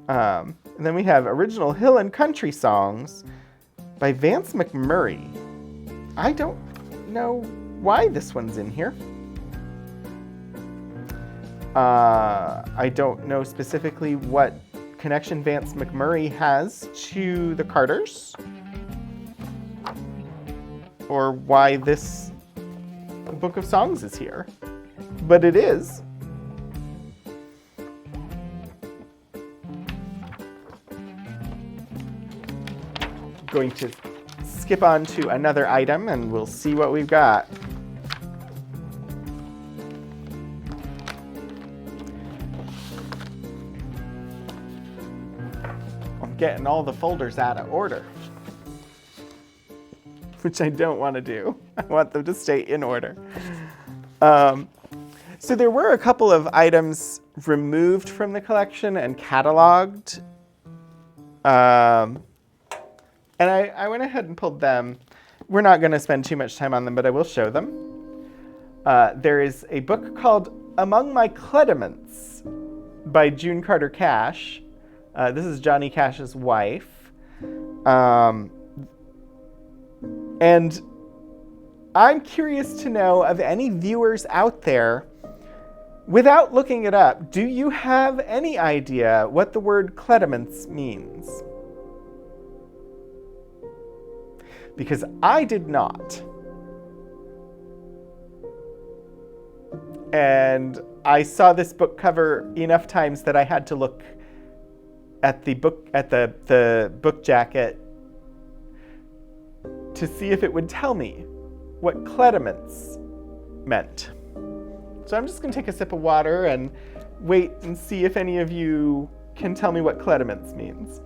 And then we have original hill and country songs by Vance McMurray. I don't know why this one's in here. I don't know specifically what connection Vance McMurray has to the Carters, or why this book of songs is here, but it is. Going to skip on to another item and we'll see what we've got. I'm getting all the folders out of order, which I don't want to do. I want them to stay in order. So there were a couple of items removed from the collection and cataloged. And I went ahead and pulled them. We're not going to spend too much time on them, but I will show them. There is a book called Among My Clediments by June Carter Cash. This is Johnny Cash's wife. And I'm curious to know of any viewers out there, without looking it up, do you have any idea what the word clediments means? Because I did not. And I saw this book cover enough times that I had to look at the book jacket to see if it would tell me what clediments meant. So I'm just going to take a sip of water and wait and see if any of you can tell me what clediments means.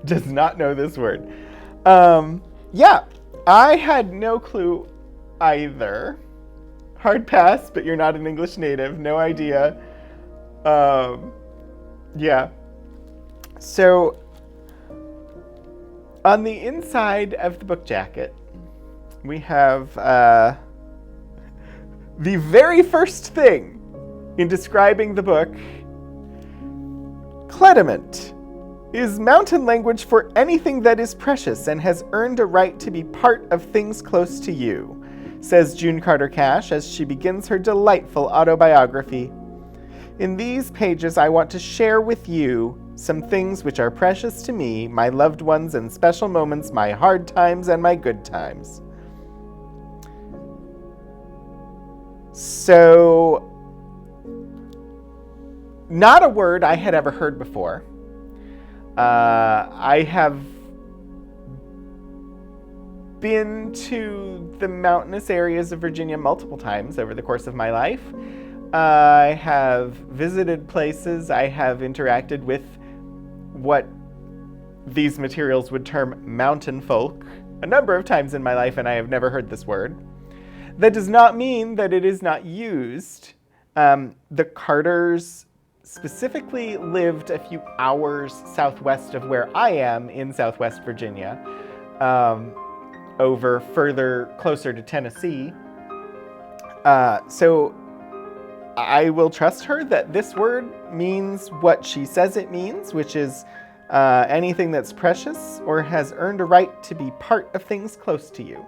Does not know this word. Yeah, I had no clue either. Hard pass, but you're not an English native. No idea. Yeah. So, on the inside of the book jacket, we have the very first thing in describing the book. Clediment is mountain language for anything that is precious and has earned a right to be part of things close to you, says June Carter Cash as she begins her delightful autobiography. In these pages, I want to share with you some things which are precious to me, my loved ones and special moments, my hard times and my good times. So, not a word I had ever heard before. I have been to the mountainous areas of Virginia multiple times over the course of my life. I have visited places. I have interacted with what these materials would term mountain folk a number of times in my life, and I have never heard this word. That does not mean that it is not used. The Carters specifically lived a few hours southwest of where I am in Southwest Virginia, over closer to Tennessee. So I will trust her that this word means what she says it means, which is anything that's precious or has earned a right to be part of things close to you.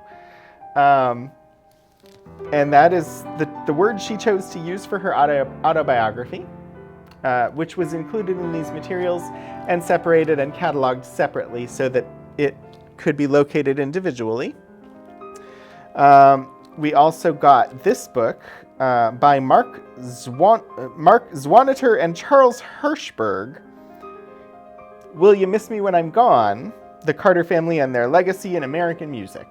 And that is the word she chose to use for her autobiography, which was included in these materials and separated and cataloged separately so that it could be located individually. We also got this book by Mark Zwaniter and Charles Hirschberg, Will You Miss Me When I'm Gone? The Carter Family and Their Legacy in American Music.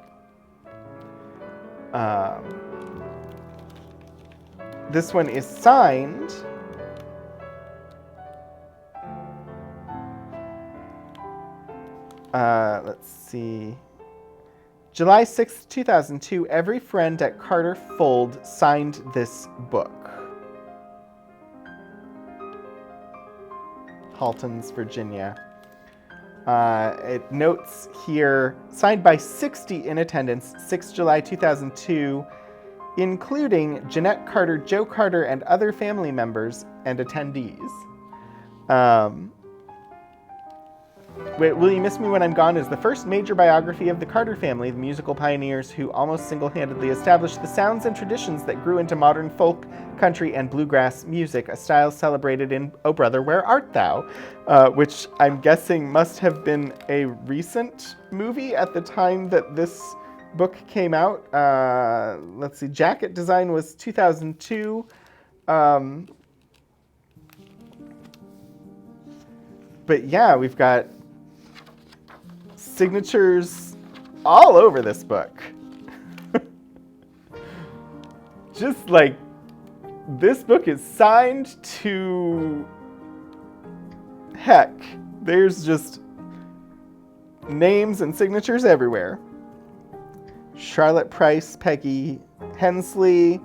This one is signed let's see. July 6th, 2002, every friend at Carter Fold signed this book. Haltons, Virginia. It notes here, signed by 60 in attendance, 6 July 2002, including Jeanette Carter, Joe Carter, and other family members and attendees. Will You Miss Me When I'm Gone is the first major biography of the Carter family, the musical pioneers who almost single-handedly established the sounds and traditions that grew into modern folk, country, and bluegrass music, a style celebrated in Oh Brother, Where Art Thou? Which I'm guessing must have been a recent movie at the time that this book came out. Let's see, jacket design was 2002. But yeah, we've got signatures all over this book. Just like, this book is signed to heck. There's just names and signatures everywhere. Charlotte Price, Peggy Hensley,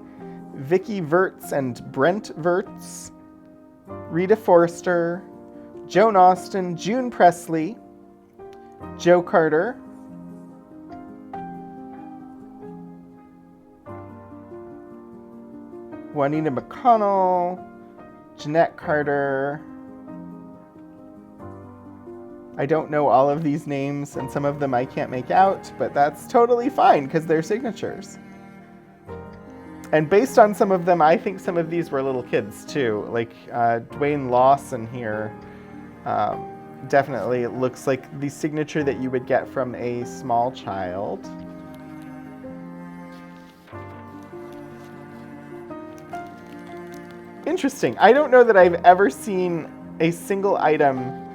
Vicki Verts and Brent Verts, Rita Forrester, Joan Austin, June Presley, Joe Carter, Juanita McConnell, Jeanette Carter. I don't know all of these names, and some of them I can't make out, but that's totally fine because they're signatures. And based on some of them, I think some of these were little kids too, like Dwayne Lawson here. Definitely looks like the signature that you would get from a small child. Interesting. I don't know that I've ever seen a single item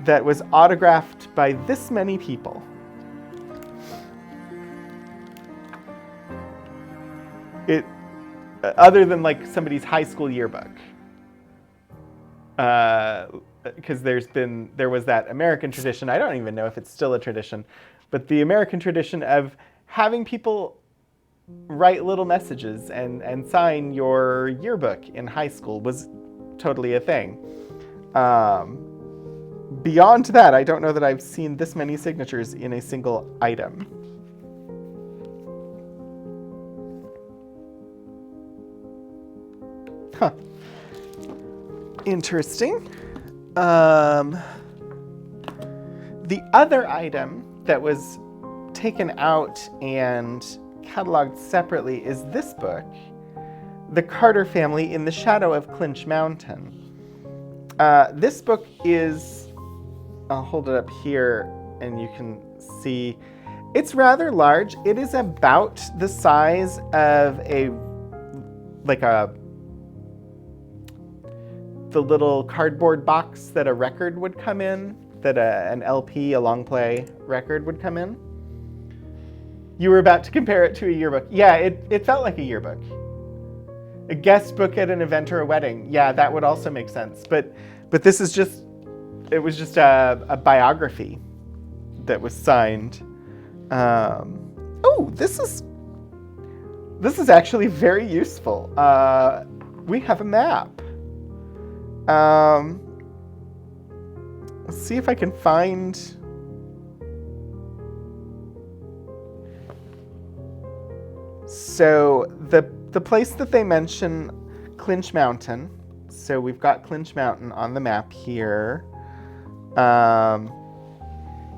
that was autographed by this many people. Other than like somebody's high school yearbook. because there was that American tradition. I don't even know if it's still a tradition, but the American tradition of having people write little messages and sign your yearbook in high school was totally a thing. Beyond that, I don't know that I've seen this many signatures in a single item. Huh. Interesting. The other item that was taken out and cataloged separately is this book, The Carter Family in the Shadow of Clinch Mountain. This book is, I'll hold it up here and you can see, it's rather large. It is about the size of the little cardboard box that a record would come in, that an LP, a long play record would come in. You were about to compare it to a yearbook. Yeah, it felt like a yearbook. A guest book at an event or a wedding. Yeah, that would also make sense. But this is just, it was just a biography that was signed. Oh, this is actually very useful. We have a map. Let's see if I can find. So the place that they mention, Clinch Mountain. So we've got Clinch Mountain on the map here.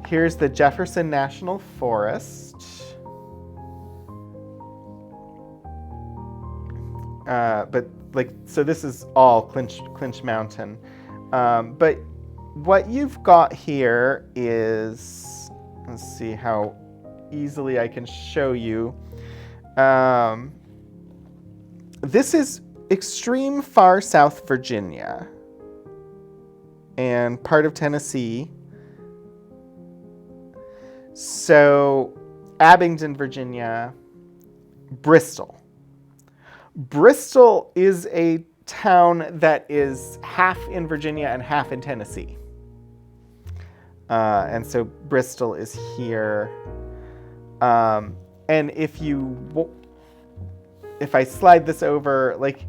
Here's the Jefferson National Forest. So this is all Clinch Mountain. But what you've got here is, let's see how easily I can show you. This is extreme far South Virginia and part of Tennessee. So Abingdon, Virginia, Bristol. Bristol is a town that is half in Virginia and half in Tennessee. And so Bristol is here. And if I slide this over, like,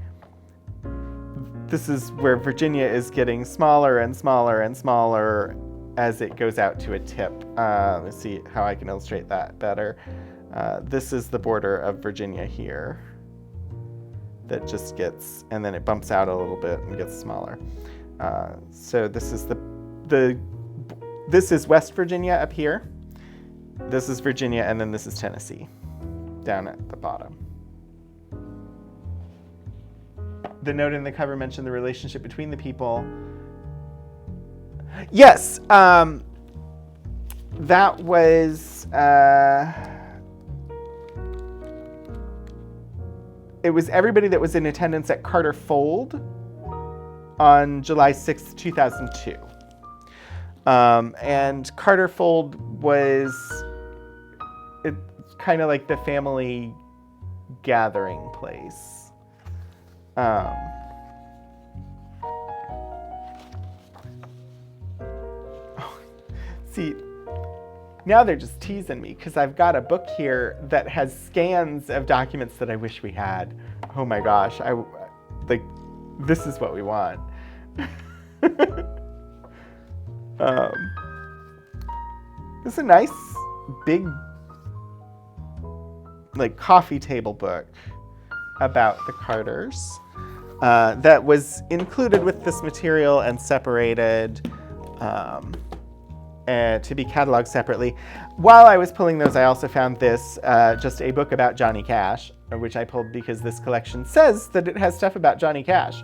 this is where Virginia is getting smaller and smaller and smaller as it goes out to a tip. Let's see how I can illustrate that better. This is the border of Virginia here. That just gets, and then it bumps out a little bit and gets smaller. So this is this is West Virginia up here. This is Virginia, and then this is Tennessee, down at the bottom. The note in the cover mentioned the relationship between the people. Yes, that was. It was everybody that was in attendance at Carter Fold on July 6th, 2002. And Carter Fold was kind of like the family gathering place. See, now they're just teasing me because I've got a book here that has scans of documents that I wish we had. Oh my gosh, this is what we want. This is a nice big coffee table book about the Carters that was included with this material and separated to be cataloged separately. While I was pulling those, I also found this, just a book about Johnny Cash, which I pulled because this collection says that it has stuff about Johnny Cash.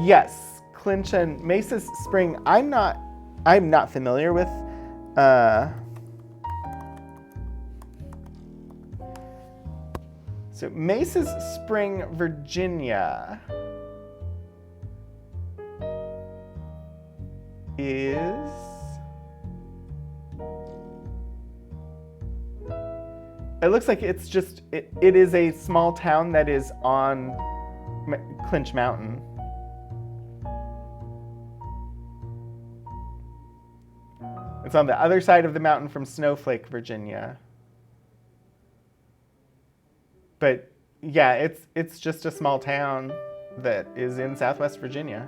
Yes, Clinch and Mace's Spring. I'm not familiar with. So Mace's Spring, Virginia is it looks like it's just it is a small town that is on Clinch Mountain. It's on the other side of the mountain from Snowflake, Virginia. But yeah, it's just a small town that is in Southwest Virginia.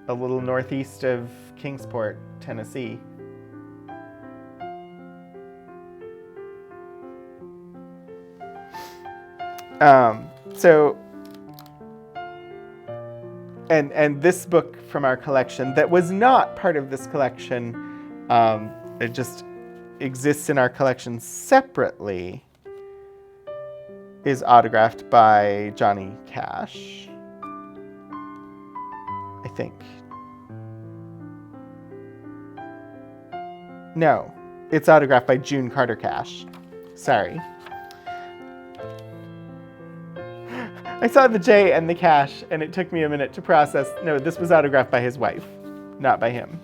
A little northeast of Kingsport, Tennessee. And this book from our collection that was not part of this collection, it just exists in our collection separately, is autographed by Johnny Cash, I think. No, it's autographed by June Carter Cash. Sorry. I saw the J and the Cash, and it took me a minute to process. No, this was autographed by his wife, not by him.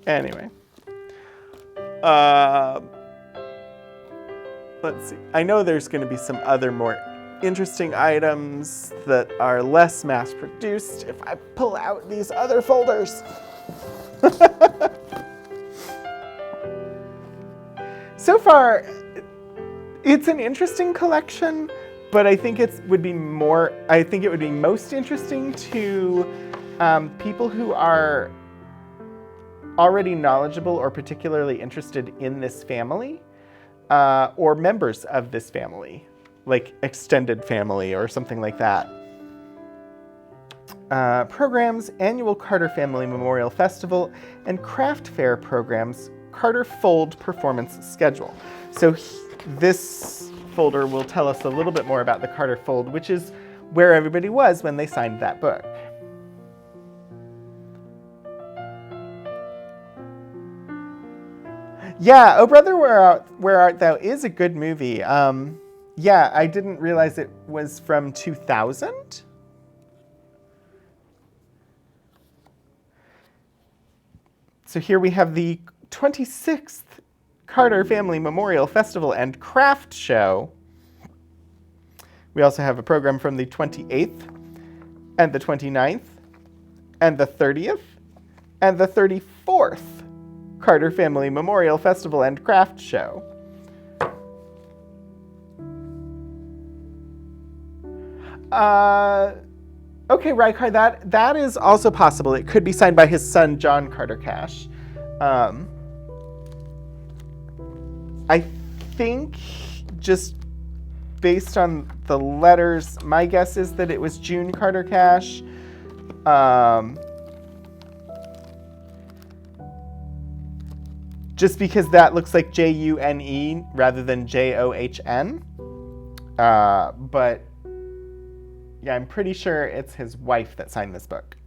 Anyway. Let's see. I know there's going to be some other more interesting items that are less mass-produced if I pull out these other folders. So far, it's an interesting collection. But I think it would be most interesting to people who are already knowledgeable or particularly interested in this family, or members of this family, like extended family or something like that. Programs, Annual Carter Family Memorial Festival, and Craft Fair programs, Carter Fold Performance Schedule. So this folder will tell us a little bit more about the Carter Fold, which is where everybody was when they signed that book. Yeah, Oh Brother, Where Art Thou is a good movie. Yeah, I didn't realize it was from 2000. So here we have the 26th Carter Family Memorial Festival and Craft Show. We also have a program from the 28th and the 29th and the 30th and the 34th Carter Family Memorial Festival and Craft Show. Okay, Rykar, that is also possible. It could be signed by his son, John Carter Cash. I think, just based on the letters, my guess is that it was June Carter Cash. Just because that looks like June rather than John. But yeah, I'm pretty sure it's his wife that signed this book.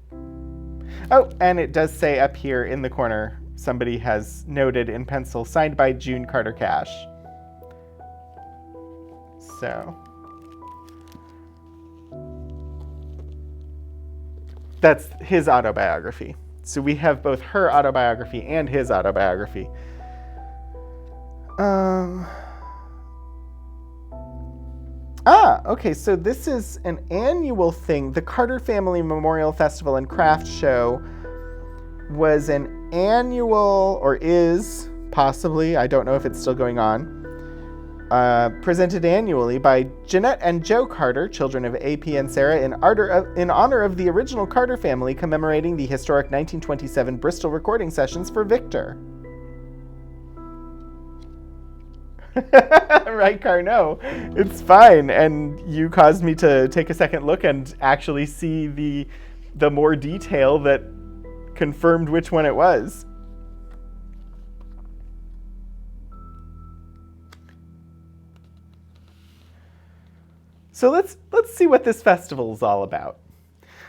Oh, and it does say up here in the corner, somebody has noted in pencil, signed by June Carter Cash. So that's his autobiography. So we have both her autobiography and his autobiography. Okay, so this is an annual thing. The Carter Family Memorial Festival and Craft Show was an annual, or is possibly, I don't know if it's still going on, presented annually by Jeanette and Joe Carter, children of AP and Sarah, in honor of the original Carter family, commemorating the historic 1927 Bristol recording sessions for Victor. Right, Carno. It's fine. And you caused me to take a second look and actually see the more detail that confirmed which one it was. So let's see what this festival is all about.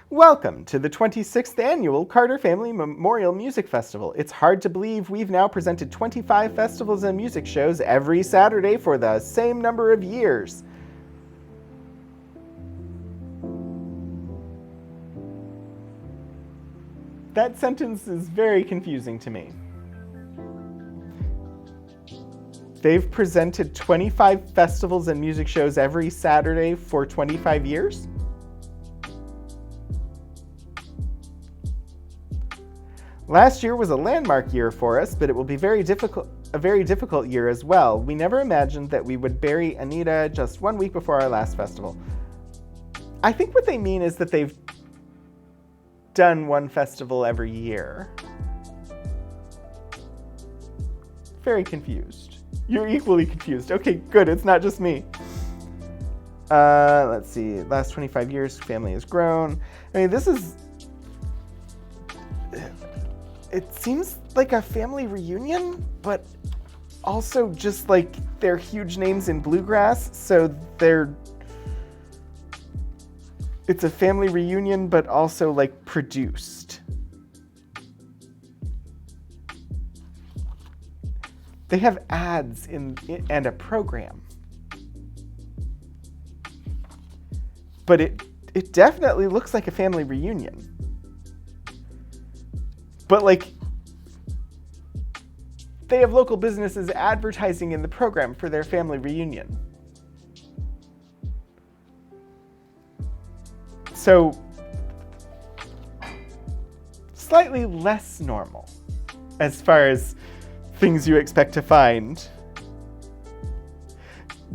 Welcome to the 26th Annual Carter Family Memorial Music Festival. It's hard to believe we've now presented 25 festivals and music shows every Saturday for the same number of years. That sentence is very confusing to me. They've presented 25 festivals and music shows every Saturday for 25 years. Last year was a landmark year for us, but it will be a very difficult year as well. We never imagined that we would bury Anita just 1 week before our last festival. I think what they mean is that they've done one festival every year. Very confused. You're equally confused. Okay, good. It's not just me. Let's see. Last 25 years, family has grown. I mean, this is... It seems like a family reunion, but also just like they're huge names in bluegrass, so it's a family reunion, but also like produced. They have ads and a program. But it definitely looks like a family reunion. But like, they have local businesses advertising in the program for their family reunion. So, slightly less normal as far as things you expect to find.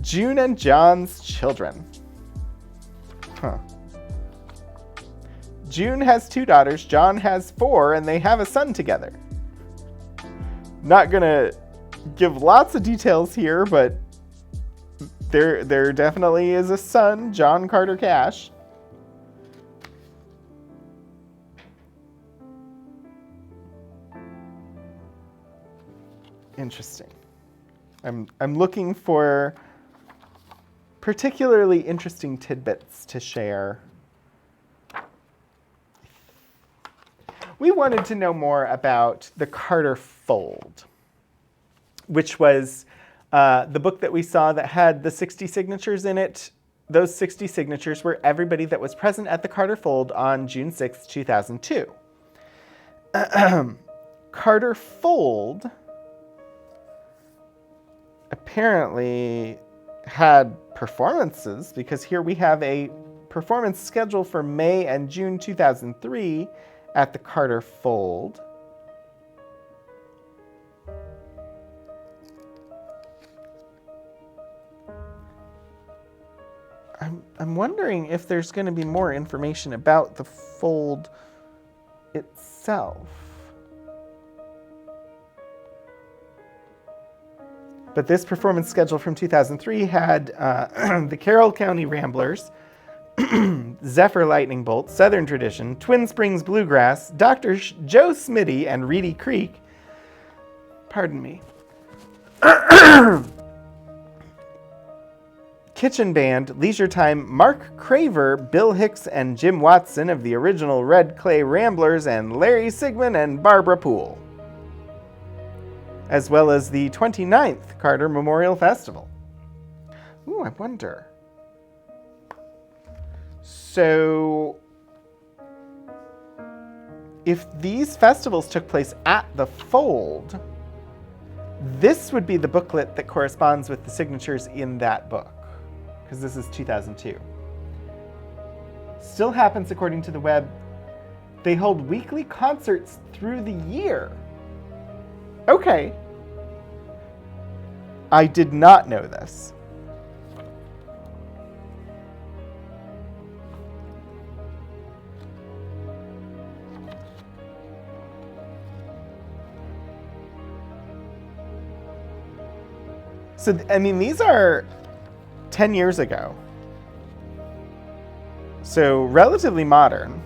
June and John's children. Huh. June has 2 daughters, John has 4, and they have a son together. Not gonna give lots of details here, but there definitely is a son, John Carter Cash. Interesting. I'm looking for particularly interesting tidbits to share. We wanted to know more about the Carter Fold, which was the book that we saw that had the 60 signatures in it. Those 60 signatures were everybody that was present at the Carter Fold on June 6, 2002. Carter Fold apparently had performances, because here we have a performance schedule for May and June 2003 at the Carter Fold. I'm wondering if there's going to be more information about the fold itself. But this performance schedule from 2003 had the Carroll County Ramblers, Zephyr Lightning Bolt, Southern Tradition, Twin Springs Bluegrass, Dr. Joe Smitty, and Reedy Creek. Pardon me. Kitchen Band, Leisure Time, Mark Craver, Bill Hicks, and Jim Watson of the original Red Clay Ramblers, and Larry Sigmund and Barbara Poole, as well as the 29th Carter Memorial Festival. Ooh, I wonder. So, if these festivals took place at the Fold, this would be the booklet that corresponds with the signatures in that book, because this is 2002. Still happens according to the web. They hold weekly concerts through the year. Okay. I did not know this. So, I mean, these are 10 years ago. So, relatively modern.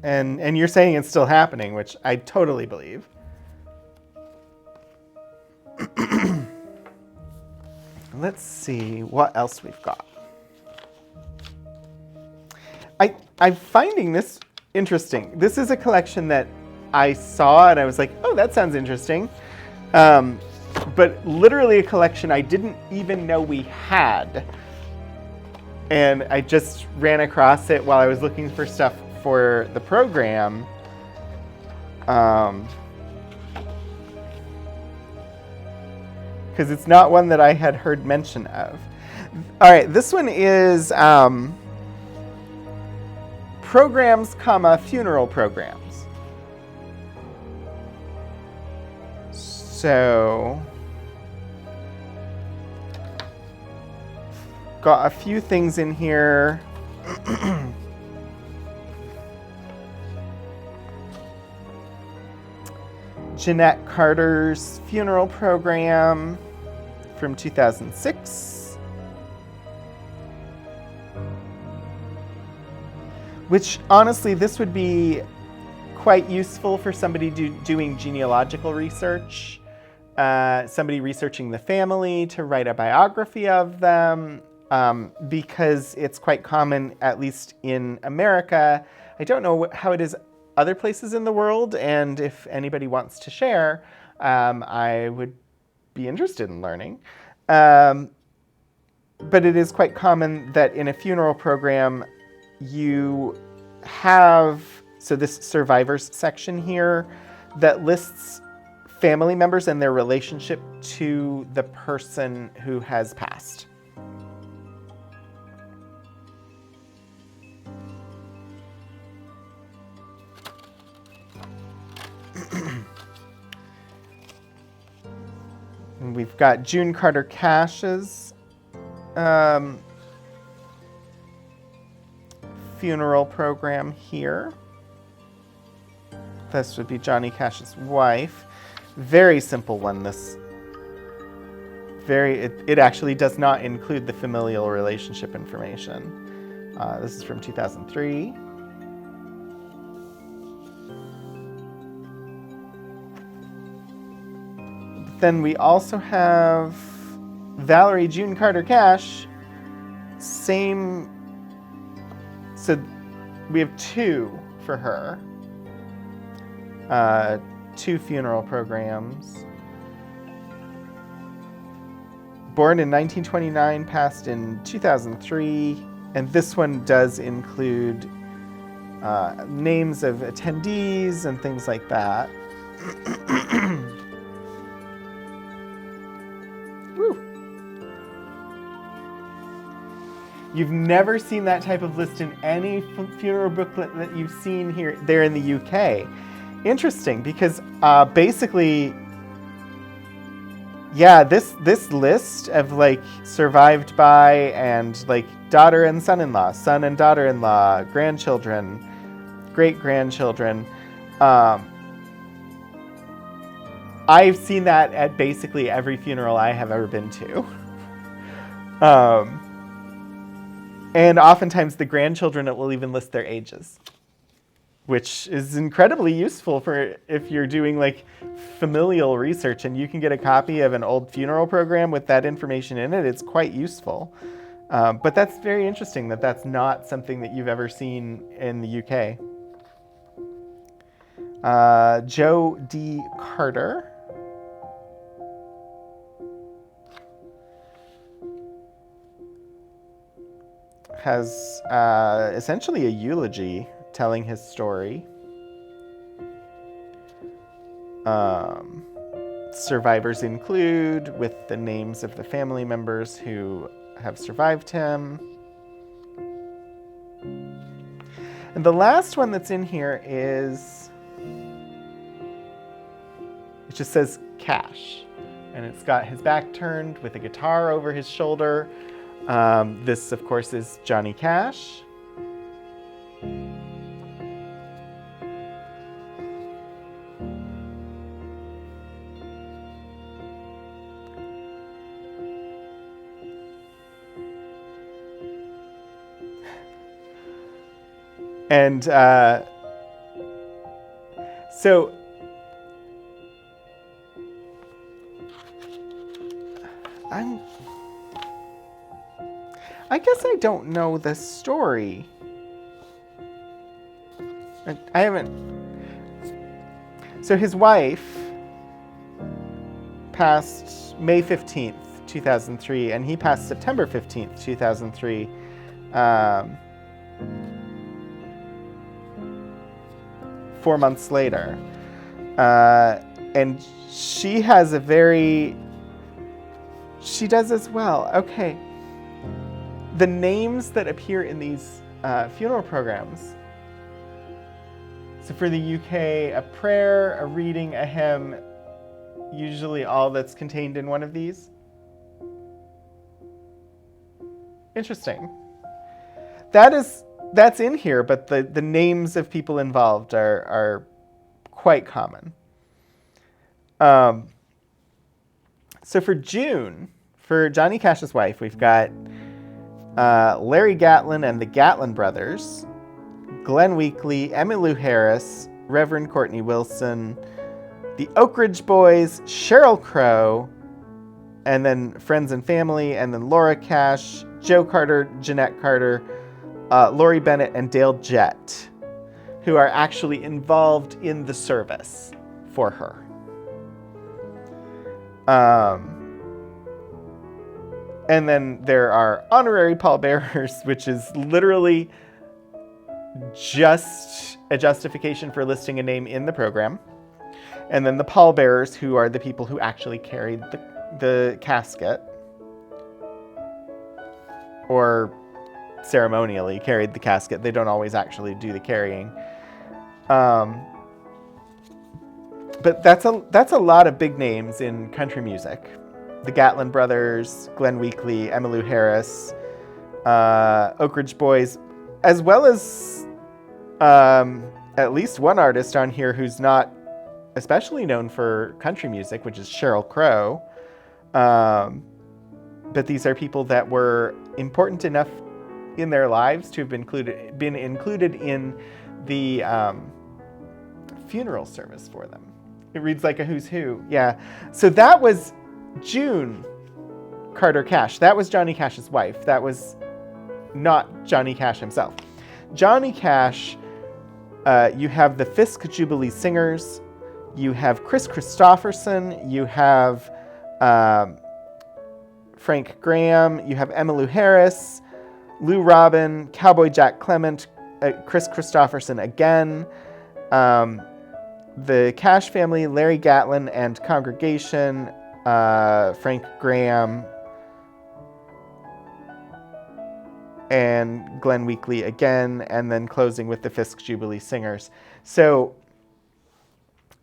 And you're saying it's still happening, which I totally believe. Let's see what else we've got. I'm finding this interesting. This is a collection that I saw and I was like, oh, that sounds interesting. But literally a collection I didn't even know we had. And I just ran across it while I was looking for stuff for the program. Because it's not one that I had heard mention of. All right, this one is programs, funeral programs. So, got a few things in here. Jeanette Carter's funeral program from 2006, which honestly, this would be quite useful for somebody doing genealogical research, somebody researching the family to write a biography of them, because it's quite common, at least in America. I don't know how it is other places in the world, and if anybody wants to share, I would be interested in learning. But it is quite common that in a funeral program, you have, so this survivors section here that lists family members and their relationship to the person who has passed. And we've got June Carter Cash's funeral program here. This would be Johnny Cash's wife. Very simple one. It actually does not include the familial relationship information. This is from 2003. Then we also have Valerie June Carter Cash. Same. So we have two for her. Two funeral programs. Born in 1929, passed in 2003. And this one does include names of attendees and things like that. You've never seen that type of list in any funeral booklet that you've seen there in the UK. Interesting, because basically, yeah, this list of like survived by and like daughter and son-in-law, son and daughter-in-law, grandchildren, great-grandchildren. I've seen that at basically every funeral I have ever been to. And oftentimes the grandchildren, it will even list their ages, which is incredibly useful for if you're doing like familial research and you can get a copy of an old funeral program with that information in it. It's quite useful. But that's very interesting that that's not something that you've ever seen in the UK. Joe D. Carter. Has essentially a eulogy telling his story. Survivors include with the names of the family members who have survived him. And the last one that's in here is, it just says Cash. And it's got his back turned with a guitar over his shoulder. This, of course, is Johnny Cash. And so I guess I don't know this story. I haven't. So his wife passed May 15th, 2003, and he passed September 15th, 2003. 4 months later. And she has a very... She does as well. Okay. The names that appear in these funeral programs. So for the UK, a prayer, a reading, a hymn, usually all that's contained in one of these. Interesting. That's in here, but the names of people involved are quite common. So for June, for Johnny Cash's wife, we've got Larry Gatlin and the Gatlin brothers, Glenn Weekly, Emmylou Harris, Reverend Courtney Wilson, the Oak Ridge Boys, Sheryl Crow, and then friends and family, and then Laura Cash, Joe Carter, Jeanette Carter, Laurie Bennett, and Dale Jett, who are actually involved in the service for her. And then there are honorary pallbearers, which is literally just a justification for listing a name in the program. And then the pallbearers, who are the people who actually carried the casket, or ceremonially carried the casket. They don't always actually do the carrying. But that's a lot of big names in country music. The Gatlin brothers, Glenn Weekly, Emmylou Harris, Oak Ridge Boys, as well as at least one artist on here who's not especially known for country music, which is Sheryl Crow. But these are people that were important enough in their lives to have been included in the funeral service for them. It reads like a who's who. Yeah. So that was June Carter Cash. That was Johnny Cash's wife. That was not Johnny Cash himself. Johnny Cash, you have the Fisk Jubilee Singers, you have Chris Christopherson, you have Frank Graham, you have Emmylou Harris, Lou Robin, Cowboy Jack Clement, Chris Christopherson again, the Cash family, Larry Gatlin and congregation, Frank Graham, and Glenn Weekly again, and then closing with the Fisk Jubilee Singers. So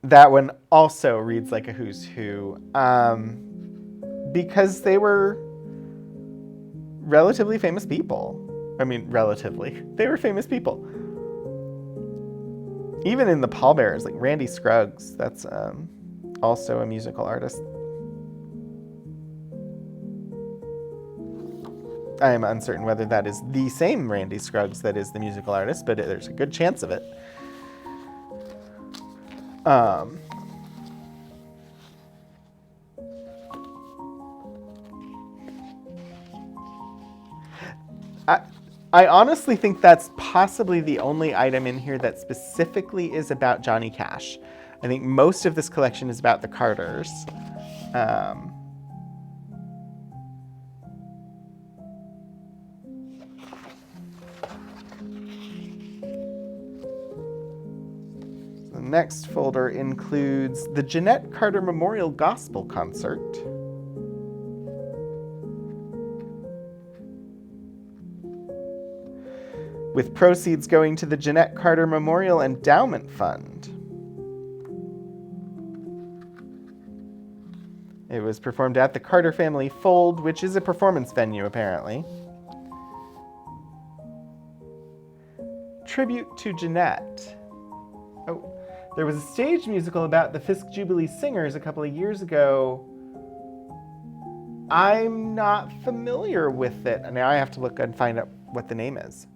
that one also reads like a who's who, because they were relatively famous people. I mean, relatively. They were famous people. Even in the pallbearers, like Randy Scruggs, that's also a musical artist. I am uncertain whether that is the same Randy Scruggs that is the musical artist, but there's a good chance of it. I honestly think that's possibly the only item in here that specifically is about Johnny Cash. I think most of this collection is about the Carters. The next folder includes the Jeanette Carter Memorial Gospel Concert, with proceeds going to the Jeanette Carter Memorial Endowment Fund. It was performed at the Carter Family Fold, which is a performance venue, apparently. Tribute to Jeanette. Oh, there was a stage musical about the Fisk Jubilee Singers a couple of years ago. I'm not familiar with it. Now I have to look and find out what the name is.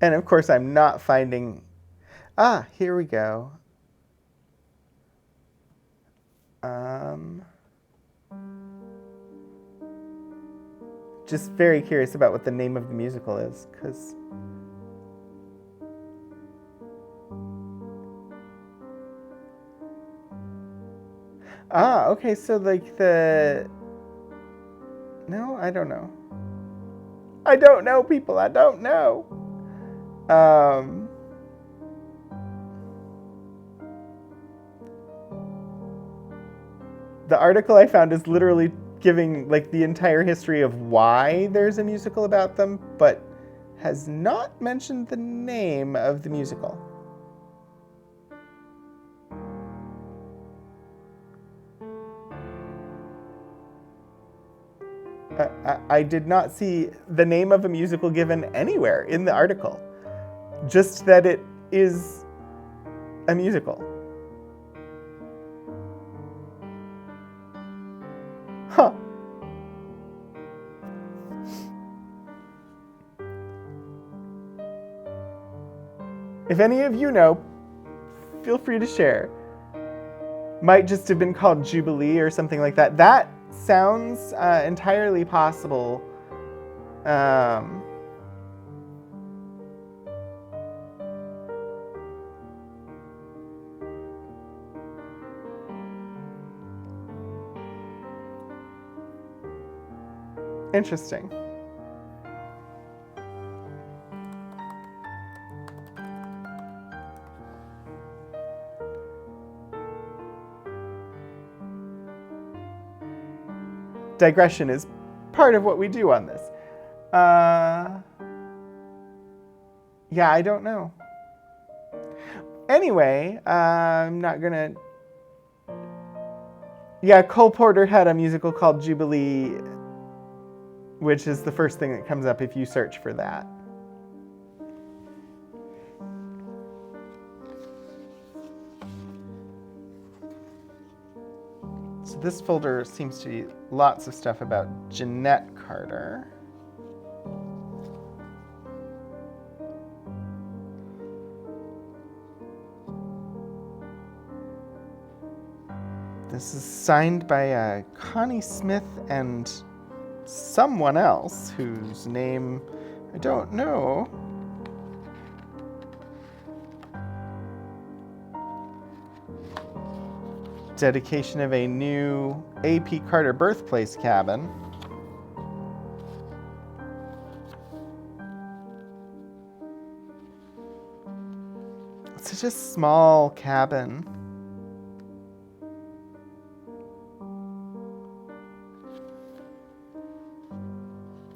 And of course, I'm not finding... Ah, here we go. just very curious about what the name of the musical is, because okay, so like no, I don't know. I don't know, people. I don't know. The article I found is literally giving like the entire history of why there's a musical about them, but has not mentioned the name of the musical. I did not see the name of a musical given anywhere in the article, just that it is a musical. Huh. If any of you know, feel free to share. Might just have been called Jubilee or something like that. That sounds entirely possible. Interesting. Digression is part of what we do on this. Yeah, I don't know. Anyway, I'm not gonna... Yeah, Cole Porter had a musical called Jubilee, which is the first thing that comes up if you search for that. So this folder seems to be lots of stuff about Jeanette Carter. This is signed by Connie Smith and someone else whose name I don't know. Dedication of a new A.P. Carter birthplace cabin. It's such a small cabin.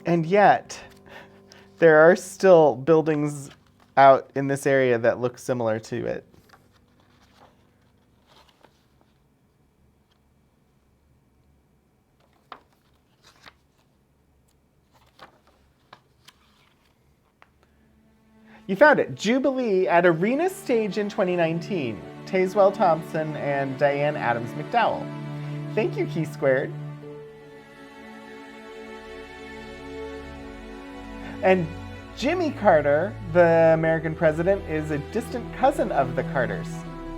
And yet, there are still buildings out in this area that look similar to it. You found it. Jubilee at Arena Stage in 2019. Tazewell Thompson and Diane Adams McDowell. Thank you, Key Squared. And Jimmy Carter, the American president, is a distant cousin of the Carters.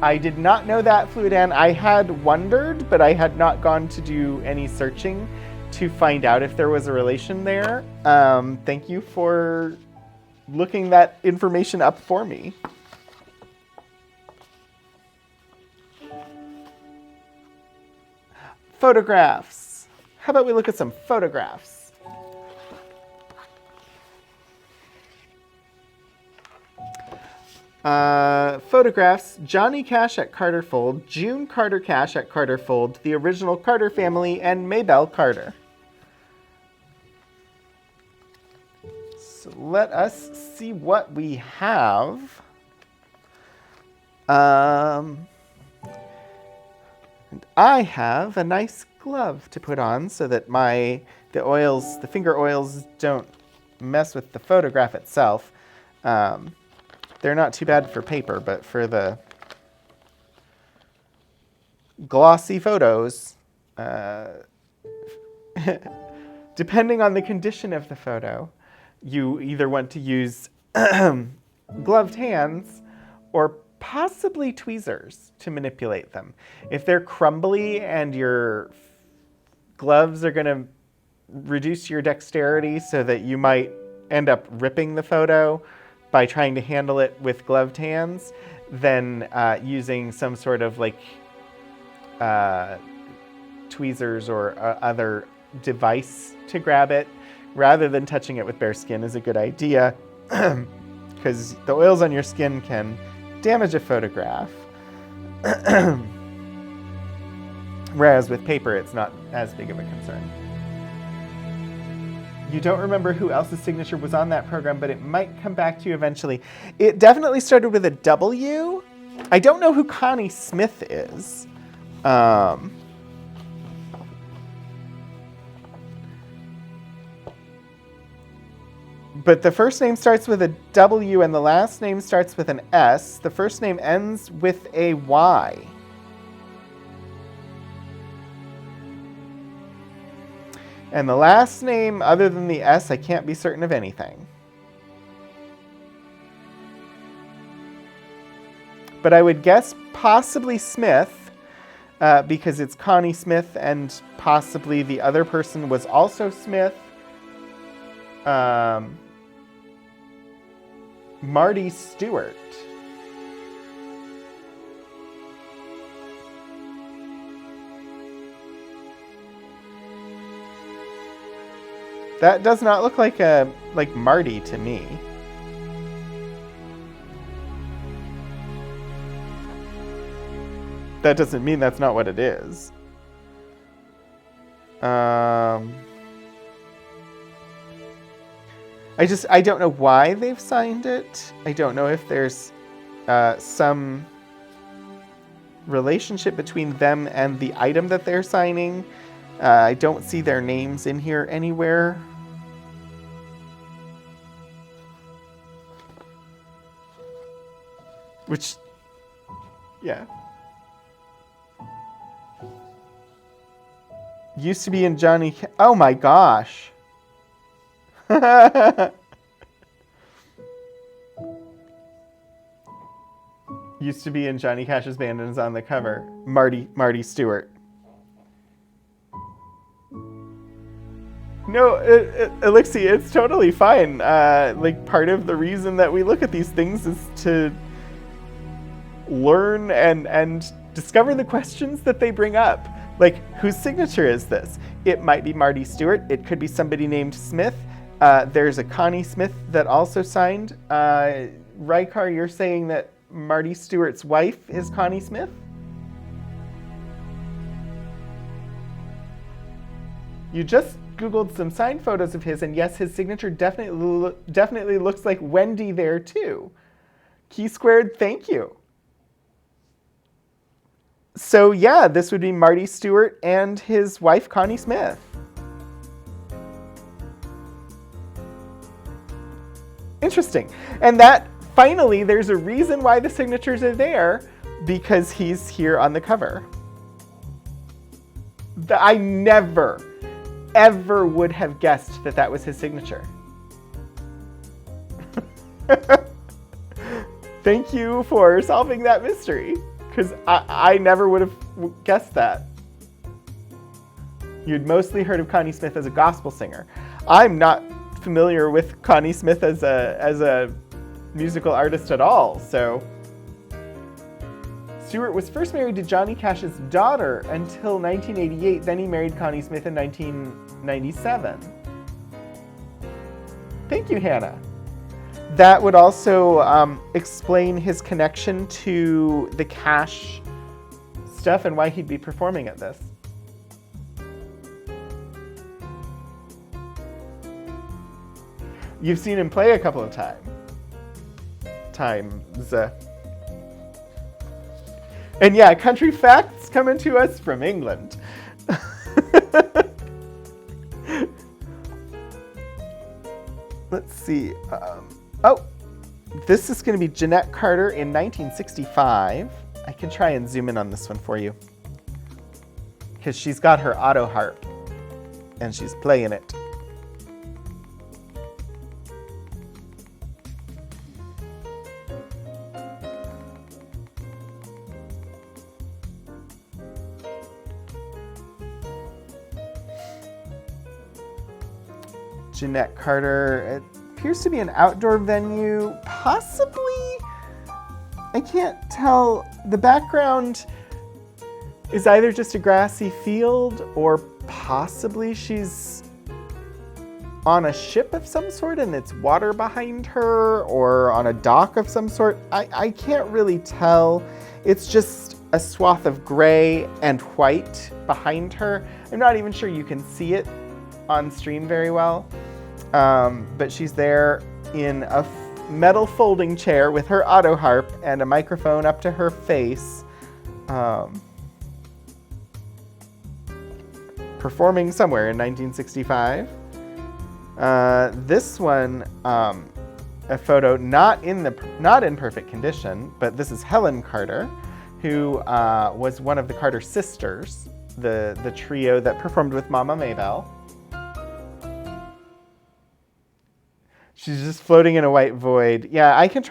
I did not know that, Fluidan. I had wondered, but I had not gone to do any searching to find out if there was a relation there. Thank you for looking that information up for me. Photographs. How about we look at some photographs? Photographs, Johnny Cash at Carterfold, June Carter Cash at Carterfold, the original Carter family, and Maybelle Carter. So let us see what we have. And I have a nice glove to put on so that the finger oils don't mess with the photograph itself. They're not too bad for paper, but for the glossy photos, depending on the condition of the photo, you either want to use gloved hands or possibly tweezers to manipulate them. If they're crumbly and your gloves are going to reduce your dexterity so that you might end up ripping the photo by trying to handle it with gloved hands than using some sort of like tweezers or other device to grab it, rather than touching it with bare skin is a good idea, because the oils on your skin can damage a photograph. Whereas with paper, it's not as big of a concern. You don't remember who else's signature was on that program, but it might come back to you eventually. It definitely started with a W. I don't know who Connie Smith is. But the first name starts with a W and the last name starts with an S. The first name ends with a Y. And the last name, other than the S, I can't be certain of anything. But I would guess possibly Smith, because it's Connie Smith, and possibly the other person was also Smith. Marty Stewart. That does not look like Marty to me. That doesn't mean that's not what it is. I don't know why they've signed it. I don't know if there's some relationship between them and the item that they're signing. I don't see their names in here anywhere. Which, yeah. Used to be in Johnny... Oh my gosh. Used to be in Johnny Cash's band and is on the cover. Marty Stewart. No, Elixir, it's totally fine. Like, part of the reason that we look at these things is to learn and discover the questions that they bring up. Like, whose signature is this? It might be Marty Stewart. It could be somebody named Smith. There's a Connie Smith that also signed. Rykar, you're saying that Marty Stewart's wife is Connie Smith? You just Googled some signed photos of his, and yes, his signature definitely looks like Wendy there too. Key squared, thank you. So yeah, this would be Marty Stewart and his wife, Connie Smith. Interesting. And that, finally, there's a reason why the signatures are there, because he's here on the cover. I never, ever would have guessed that that was his signature. Thank you for solving that mystery, because I never would have guessed that. You'd mostly heard of Connie Smith as a gospel singer. I'm not familiar with Connie Smith as a musical artist at all, so. Stewart was first married to Johnny Cash's daughter until 1988, then he married Connie Smith in 1997. Thank you, Hannah. That would also explain his connection to the Cash stuff and why he'd be performing at this. You've seen him play a couple of times. And yeah, country facts coming to us from England. Let's see. Oh, this is going to be Jeanette Carter in 1965. I can try and zoom in on this one for you, because she's got her auto harp and she's playing it. Jeanette Carter. It appears to be an outdoor venue, possibly. I can't tell. The background is either just a grassy field or possibly she's on a ship of some sort and it's water behind her, or on a dock of some sort. I can't really tell. It's just a swath of gray and white behind her. I'm not even sure you can see it on stream very well, but she's there in a metal folding chair with her auto harp and a microphone up to her face, performing somewhere in 1965. This one, a photo not in perfect condition, but this is Helen Carter, who was one of the Carter sisters, the trio that performed with Mama Maybelle. She's just floating in a white void. Yeah, I could,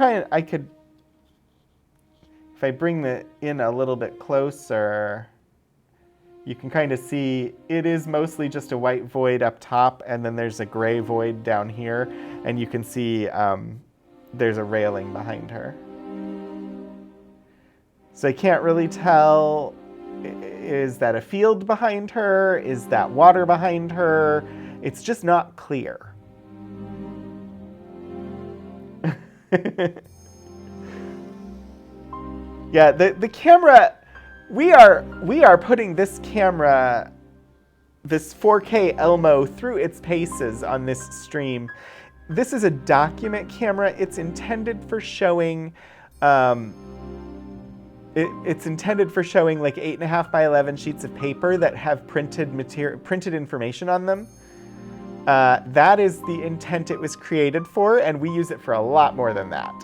if I bring it in a little bit closer, you can kind of see it is mostly just a white void up top, and then there's a gray void down here, and you can see there's a railing behind her. So I can't really tell, is that a field behind her? Is that water behind her? It's just not clear. Yeah, the camera, we are putting this camera, this 4K Elmo, through its paces on this stream. This is a document camera. It's intended for showing, it's intended for showing like 8.5 by 11 sheets of paper that have printed information on them. That is the intent it was created for, and we use it for a lot more than that.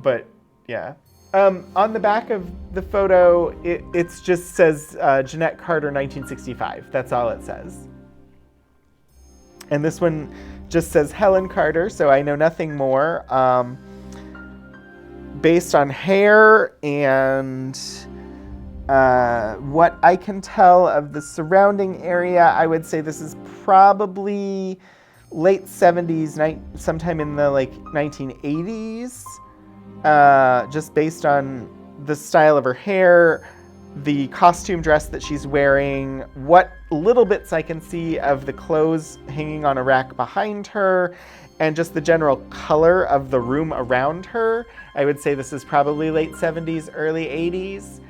But yeah. On the back of the photo, it just says Jeanette Carter 1965. That's all it says. And this one just says Helen Carter, so I know nothing more. Based on hair and what I can tell of the surrounding area, I would say this is probably late 70s, sometime in the like 1980s. Just based on the style of her hair, the costume dress that she's wearing, what little bits I can see of the clothes hanging on a rack behind her, and just the general color of the room around her. I would say this is probably late 70s, early 80s,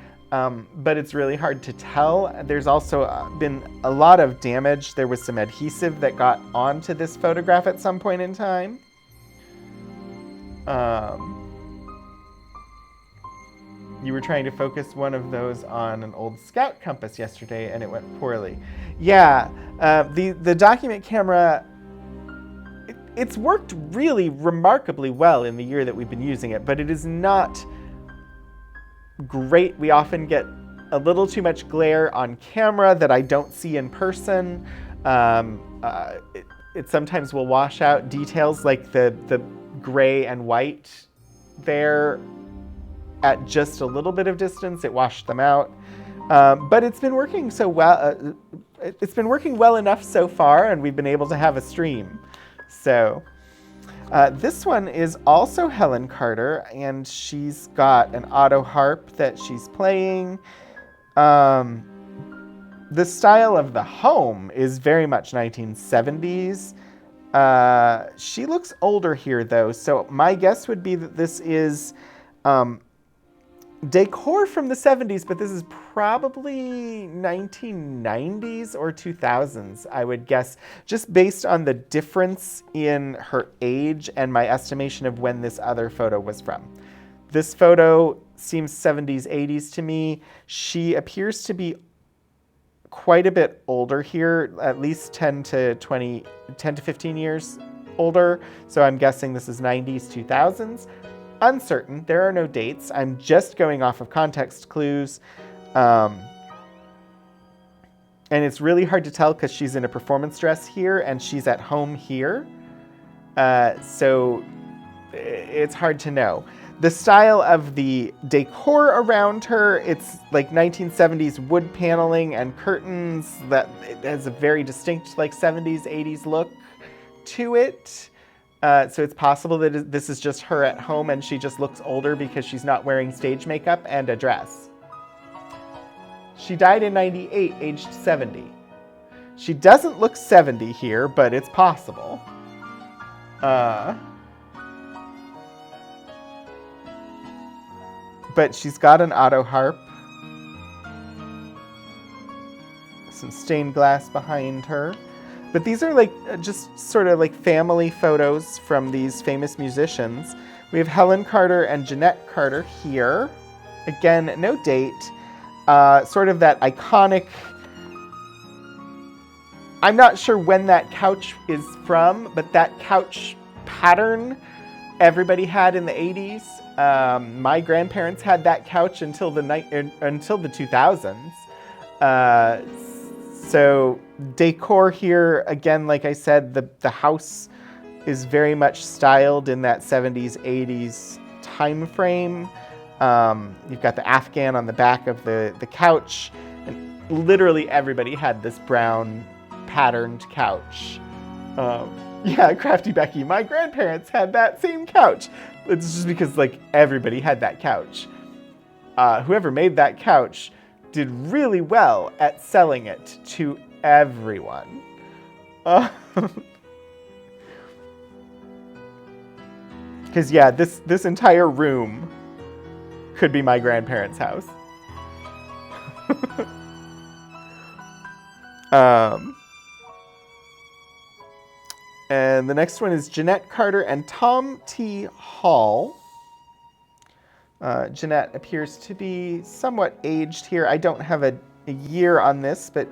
but it's really hard to tell. There's also been a lot of damage. There was some adhesive that got onto this photograph at some point in time. You were trying to focus one of those on an old Scout compass yesterday, and it went poorly. Yeah, the document camera, it's worked really remarkably well in the year that we've been using it, but it is not great. We often get a little too much glare on camera that I don't see in person. It sometimes will wash out details like the gray and white there. At just a little bit of distance, it washed them out. But it's been working so well. It's been working well enough so far, and we've been able to have a stream. So this one is also Helen Carter, and she's got an auto harp that she's playing. The style of the home is very much 1970s. She looks older here, though, so my guess would be that this is decor from the 70s, but this is probably 1990s or 2000s, I would guess, just based on the difference in her age and my estimation of when this other photo was from. This photo seems 70s, 80s to me. She appears to be quite a bit older here, at least 10 to 15 years older, so I'm guessing this is 90s, 2000s. Uncertain. There are no dates. I'm just going off of context clues. And it's really hard to tell because she's in a performance dress here and she's at home here. So it's hard to know. The style of the decor around her, it's like 1970s wood paneling and curtains that it has a very distinct like 70s, 80s look to it. So it's possible that this is just her at home and she just looks older because she's not wearing stage makeup and a dress. She died in 98, aged 70. She doesn't look 70 here, but it's possible. But she's got an auto harp. Some stained glass behind her. But these are like just sort of like family photos from these famous musicians. We have Helen Carter and Jeanette Carter here. Again, no date. Sort of that iconic... I'm not sure when that couch is from, but that couch pattern everybody had in the 80s. My grandparents had that couch until the 2000s. So decor here, again, like I said, the house is very much styled in that 70s, 80s time frame. You've got the Afghan on the back of the couch, and literally everybody had this brown patterned couch. Yeah, Crafty Becky, my grandparents had that same couch. It's just because like everybody had that couch. Whoever made that couch did really well at selling it to everyone. Because yeah, this entire room could be my grandparents' house. And the next one is Jeanette Carter and Tom T. Hall. Jeanette appears to be somewhat aged here. I don't have a year on this, but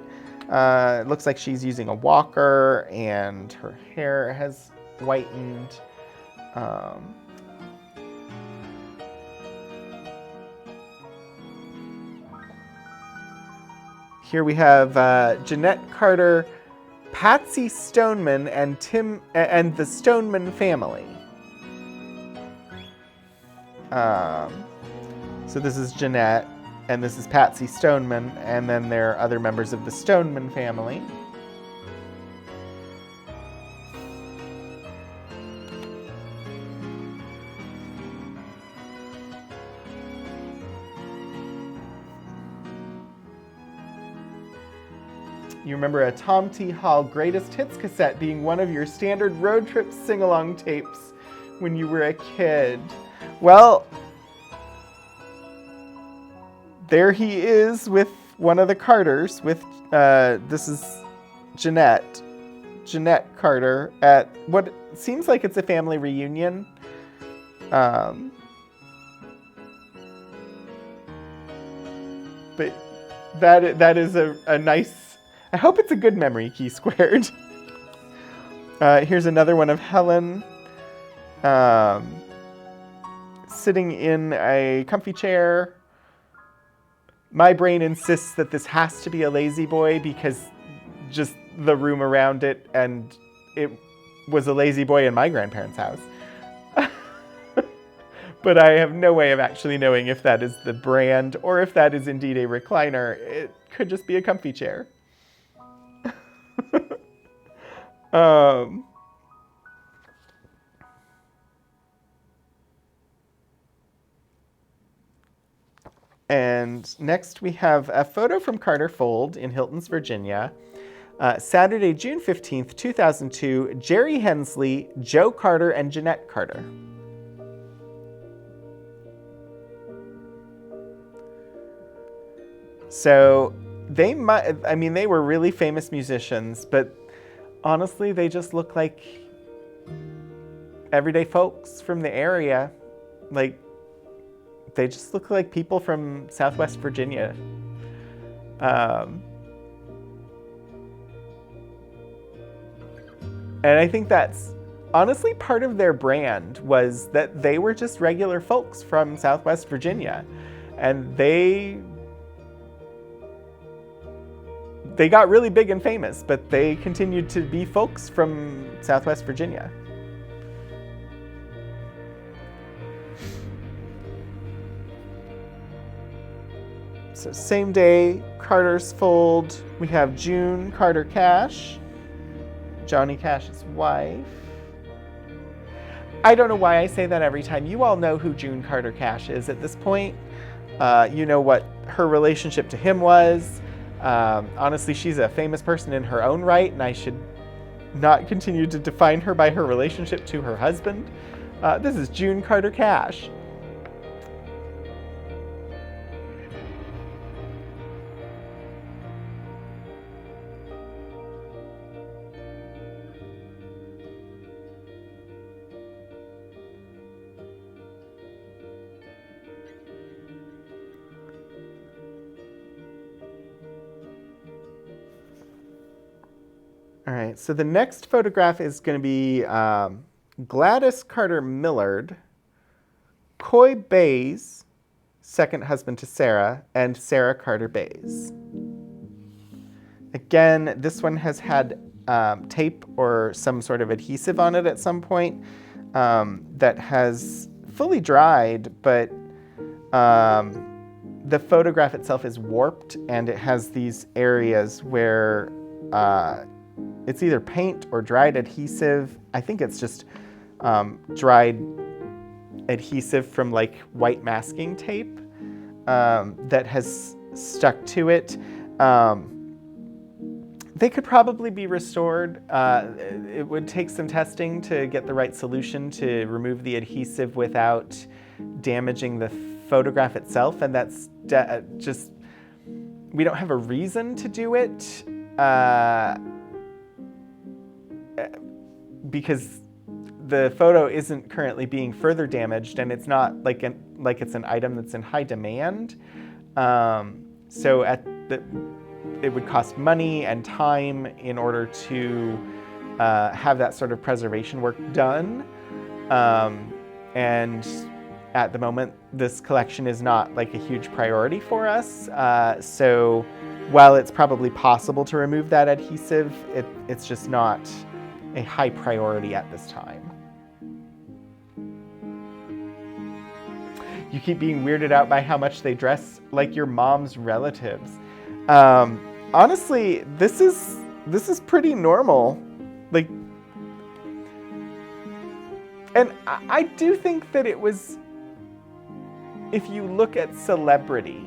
it looks like she's using a walker and her hair has whitened. Here we have Jeanette Carter, Patsy Stoneman, and the Stoneman family. So this is Jeanette, and this is Patsy Stoneman, and then there are other members of the Stoneman family. You remember a Tom T. Hall Greatest Hits cassette being one of your standard road trip sing-along tapes when you were a kid. Well, there he is with one of the Carters, with, this is Jeanette Carter, at what seems like it's a family reunion. But that is a nice, I hope it's a good memory, Key Squared. Here's another one of Helen sitting in a comfy chair. My brain insists that this has to be a lazy boy because just the room around it, and it was a lazy boy in my grandparents' house. But I have no way of actually knowing if that is the brand or if that is indeed a recliner. It could just be a comfy chair. And next we have a photo from Carter Fold in Hiltons, Virginia. Saturday, June 15th, 2002, Jerry Hensley, Joe Carter, and Jeanette Carter. So they were really famous musicians, but honestly, they just look like everyday folks from the area. Like, they just look like people from Southwest Virginia. And I think that's honestly part of their brand, was that they were just regular folks from Southwest Virginia. And they got really big and famous, but they continued to be folks from Southwest Virginia. So same day, Carter's fold. We have June Carter Cash, Johnny Cash's wife. I don't know why I say that every time. You all know who June Carter Cash is at this point. You know what her relationship to him was. Honestly, she's a famous person in her own right, and I should not continue to define her by her relationship to her husband. This is June Carter Cash. All right, so the next photograph is going to be Gladys Carter Millard, Coy Bays, second husband to Sarah, and Sarah Carter Bays. Again, this one has had tape or some sort of adhesive on it at some point that has fully dried, but the photograph itself is warped, and it has these areas where it's either paint or dried adhesive. I think it's just dried adhesive from like white masking tape that has stuck to it. They could probably be restored. It would take some testing to get the right solution to remove the adhesive without damaging the photograph itself, and that's just, we don't have a reason to do it. Because the photo isn't currently being further damaged, and it's not like it's an item that's in high demand. So it would cost money and time in order to have that sort of preservation work done. And at the moment, this collection is not like a huge priority for us. So while it's probably possible to remove that adhesive, it's just not a high priority at this time. You keep being weirded out by how much they dress like your mom's relatives. Honestly, this is pretty normal. Like, and I do think that it was, if you look at celebrity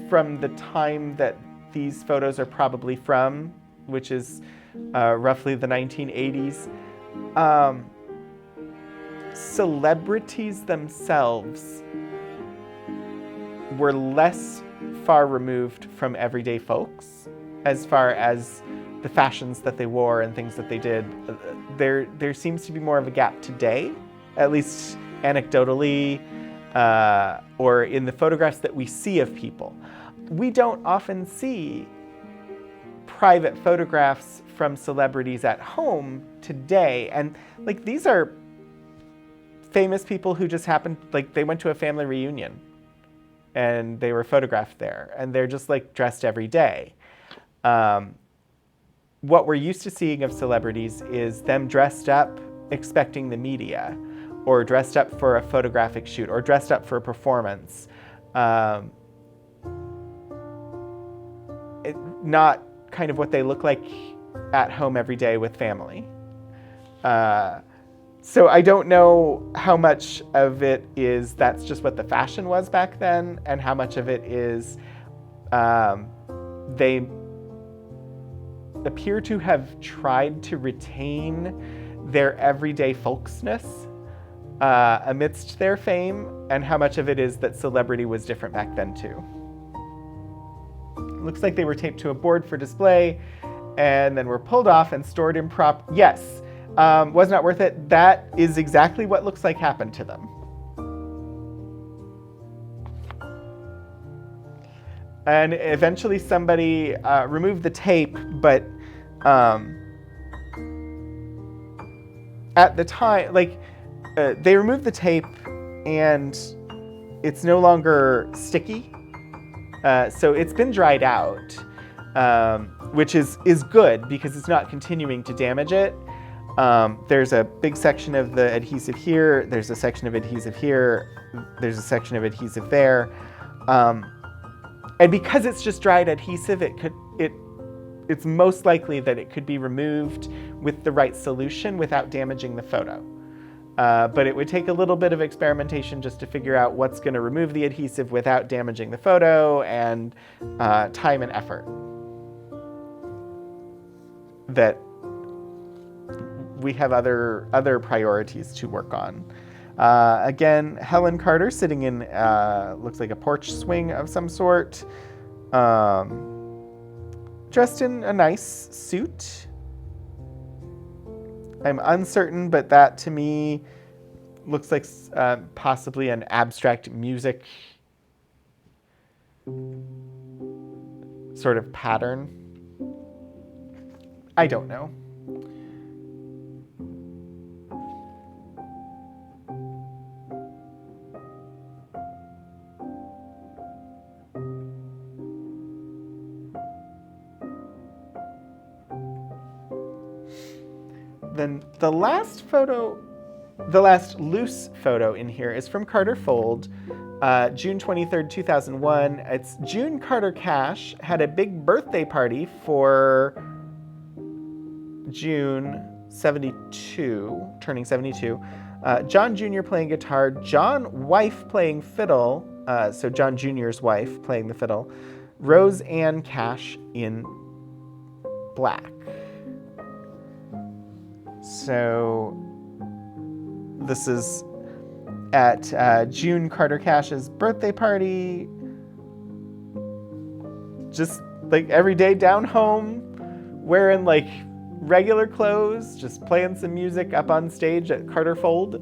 from the time that these photos are probably from, which is roughly the 1980s, celebrities themselves were less far removed from everyday folks as far as the fashions that they wore and things that they did. There seems to be more of a gap today, at least anecdotally, or in the photographs that we see of people. We don't often see private photographs from celebrities at home today. And like, these are famous people who just happened, like they went to a family reunion and they were photographed there, and they're just like dressed every day. What we're used to seeing of celebrities is them dressed up expecting the media, or dressed up for a photographic shoot, or dressed up for a performance. Not kind of what they look like at home every day with family. So I don't know how much of it is that's just what the fashion was back then, and how much of it is they appear to have tried to retain their everyday folksness amidst their fame, and how much of it is that celebrity was different back then too. Looks like they were taped to a board for display and then were pulled off and stored in Yes, was not worth it. That is exactly what looks like happened to them. And eventually somebody removed the tape, but at the time, like, they removed the tape and it's no longer sticky. So it's been dried out, which is good because it's not continuing to damage it. There's a big section of the adhesive here. There's a section of adhesive here. There's a section of adhesive there. And because it's just dried adhesive, it's most likely that it could be removed with the right solution without damaging the photo. But it would take a little bit of experimentation just to figure out what's going to remove the adhesive without damaging the photo, and time and effort that we have other priorities to work on. Again, Helen Carter sitting in looks like a porch swing of some sort, dressed in a nice suit. I'm uncertain, but that to me looks like possibly an abstract music sort of pattern. I don't know. Then the last loose photo in here is from Carter Fold, June 23rd, 2001. It's June Carter Cash had a big birthday party for June 72, turning 72. John Jr. playing guitar, John wife playing fiddle, so John Jr.'s wife playing the fiddle, Rose Ann Cash in black. So this is at June Carter Cash's birthday party. Just like every day down home, wearing like regular clothes, just playing some music up on stage at Carter Fold.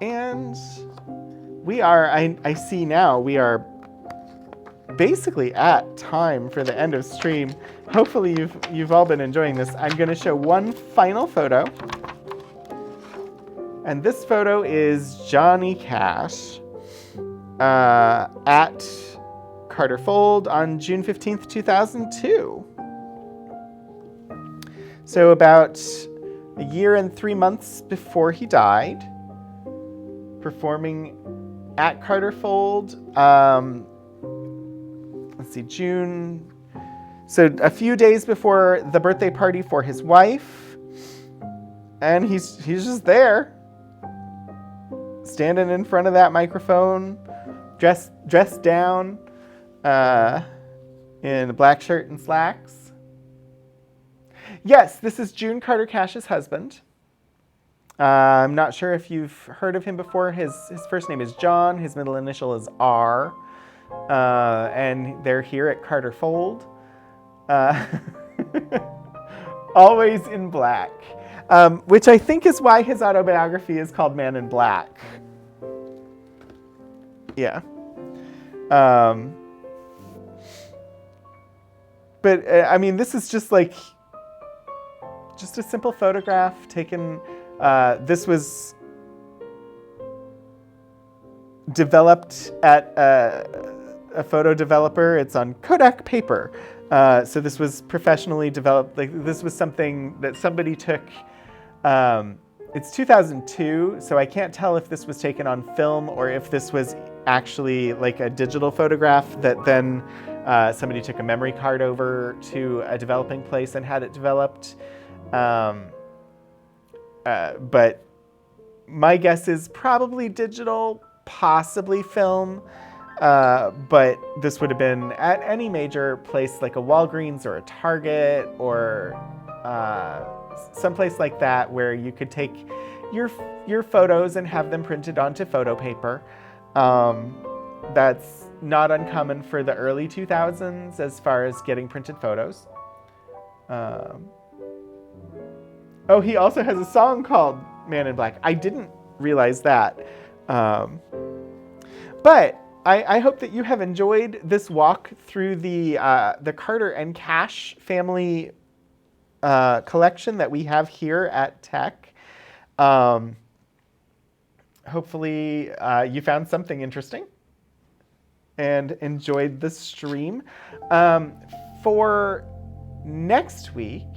And we are, I see now, we are basically at time for the end of stream. Hopefully you've all been enjoying this. I'm going to show one final photo. And this photo is Johnny Cash at Carter Fold on June 15th, 2002. So about a year and 3 months before he died, performing at Carter Fold. Let's see, June. So a few days before the birthday party for his wife, and he's just there, standing in front of that microphone, dressed down in a black shirt and slacks. Yes, this is June Carter Cash's husband. I'm not sure if you've heard of him before. His first name is John. His middle initial is R. And they're here at Carter Fold. Always in black. Which I think is why his autobiography is called Man in Black. Yeah. But, I mean, this is just like... just a simple photograph taken. This was developed at a photo developer. It's on Kodak paper. So this was professionally developed. Like this was something that somebody took. It's 2002, so I can't tell if this was taken on film or if this was actually like a digital photograph that then somebody took a memory card over to a developing place and had it developed. But my guess is probably digital, possibly film, but this would have been at any major place like a Walgreens or a Target or someplace like that where you could take your photos and have them printed onto photo paper. That's not uncommon for the early 2000s as far as getting printed photos. Oh, he also has a song called Man in Black. I didn't realize that. But I hope that you have enjoyed this walk through the Carter and Cash family collection that we have here at Tech. hopefully you found something interesting and enjoyed the stream. For next week,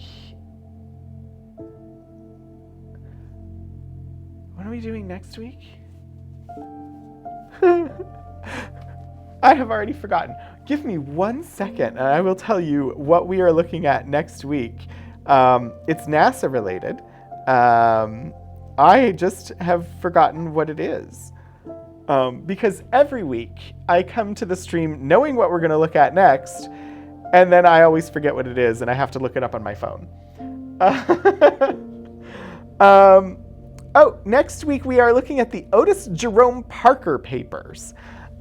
what are we doing next week? I have already forgotten. Give me 1 second and I will tell you what we are looking at next week. It's NASA related. I just have forgotten what it is. Because every week I come to the stream knowing what we're going to look at next, and then I always forget what it is and I have to look it up on my phone. Next week we are looking at the Otis Jerome Parker papers.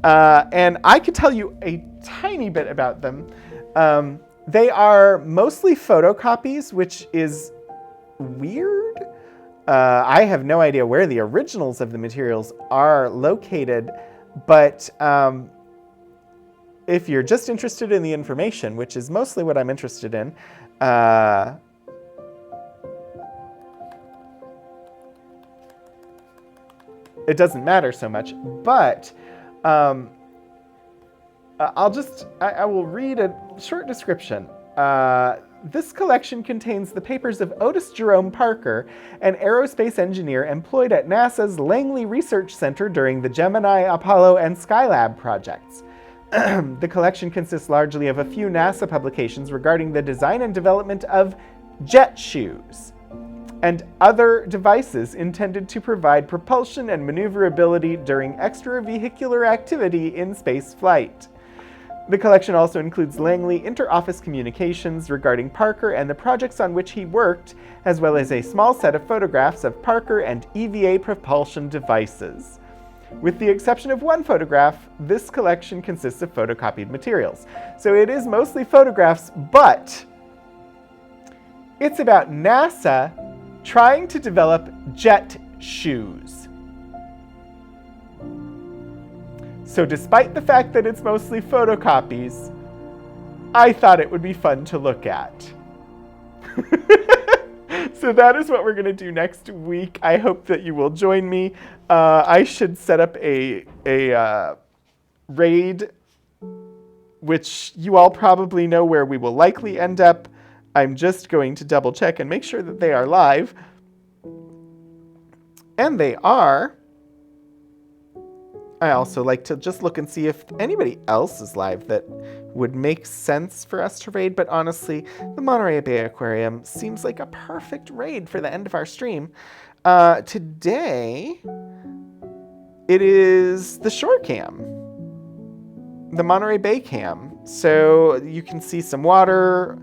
And I could tell you a tiny bit about them. They are mostly photocopies, which is weird. I have no idea where the originals of the materials are located, but if you're just interested in the information, which is mostly what I'm interested in, it doesn't matter so much, but I will read a short description. This collection contains the papers of Otis Jerome Parker, an aerospace engineer employed at NASA's Langley Research Center during the Gemini, Apollo, and Skylab projects. The collection consists largely of a few NASA publications regarding the design and development of jet shoes and other devices intended to provide propulsion and maneuverability during extravehicular activity in space flight. The collection also includes Langley inter-office communications regarding Parker and the projects on which he worked, as well as a small set of photographs of Parker and EVA propulsion devices. With the exception of one photograph, this collection consists of photocopied materials. So it is mostly photographs, but it's about NASA trying to develop jet shoes. So despite the fact that it's mostly photocopies, I thought it would be fun to look at. So that is what we're going to do next week. I hope that you will join me. I should set up a raid, which you all probably know where we will likely end up. I'm just going to double check and make sure that they are live. And they are. I also like to just look and see if anybody else is live that would make sense for us to raid, but honestly, the Monterey Bay Aquarium seems like a perfect raid for the end of our stream. Today, it is the shore cam, the Monterey Bay cam. So you can see some water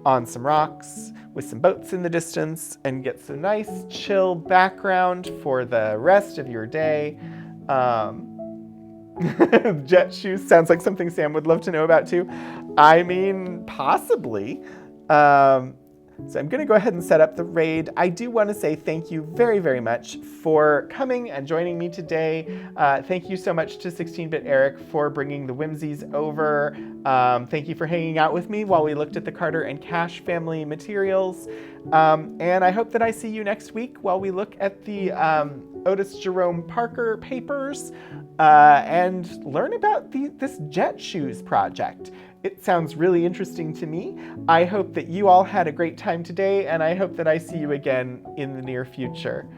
on some rocks with some boats in the distance and get some nice chill background for the rest of your day. Jet shoes sounds like something Sam would love to know about too. I mean, possibly. So I'm going to go ahead and set up the raid. I do want to say thank you very, very much for coming and joining me today. Thank you so much to 16-Bit Eric for bringing the whimsies over. Thank you for hanging out with me while we looked at the Carter and Cash family materials. And I hope that I see you next week while we look at the Otis Jerome Parker papers and learn about this jet shoes project. It sounds really interesting to me. I hope that you all had a great time today, and I hope that I see you again in the near future.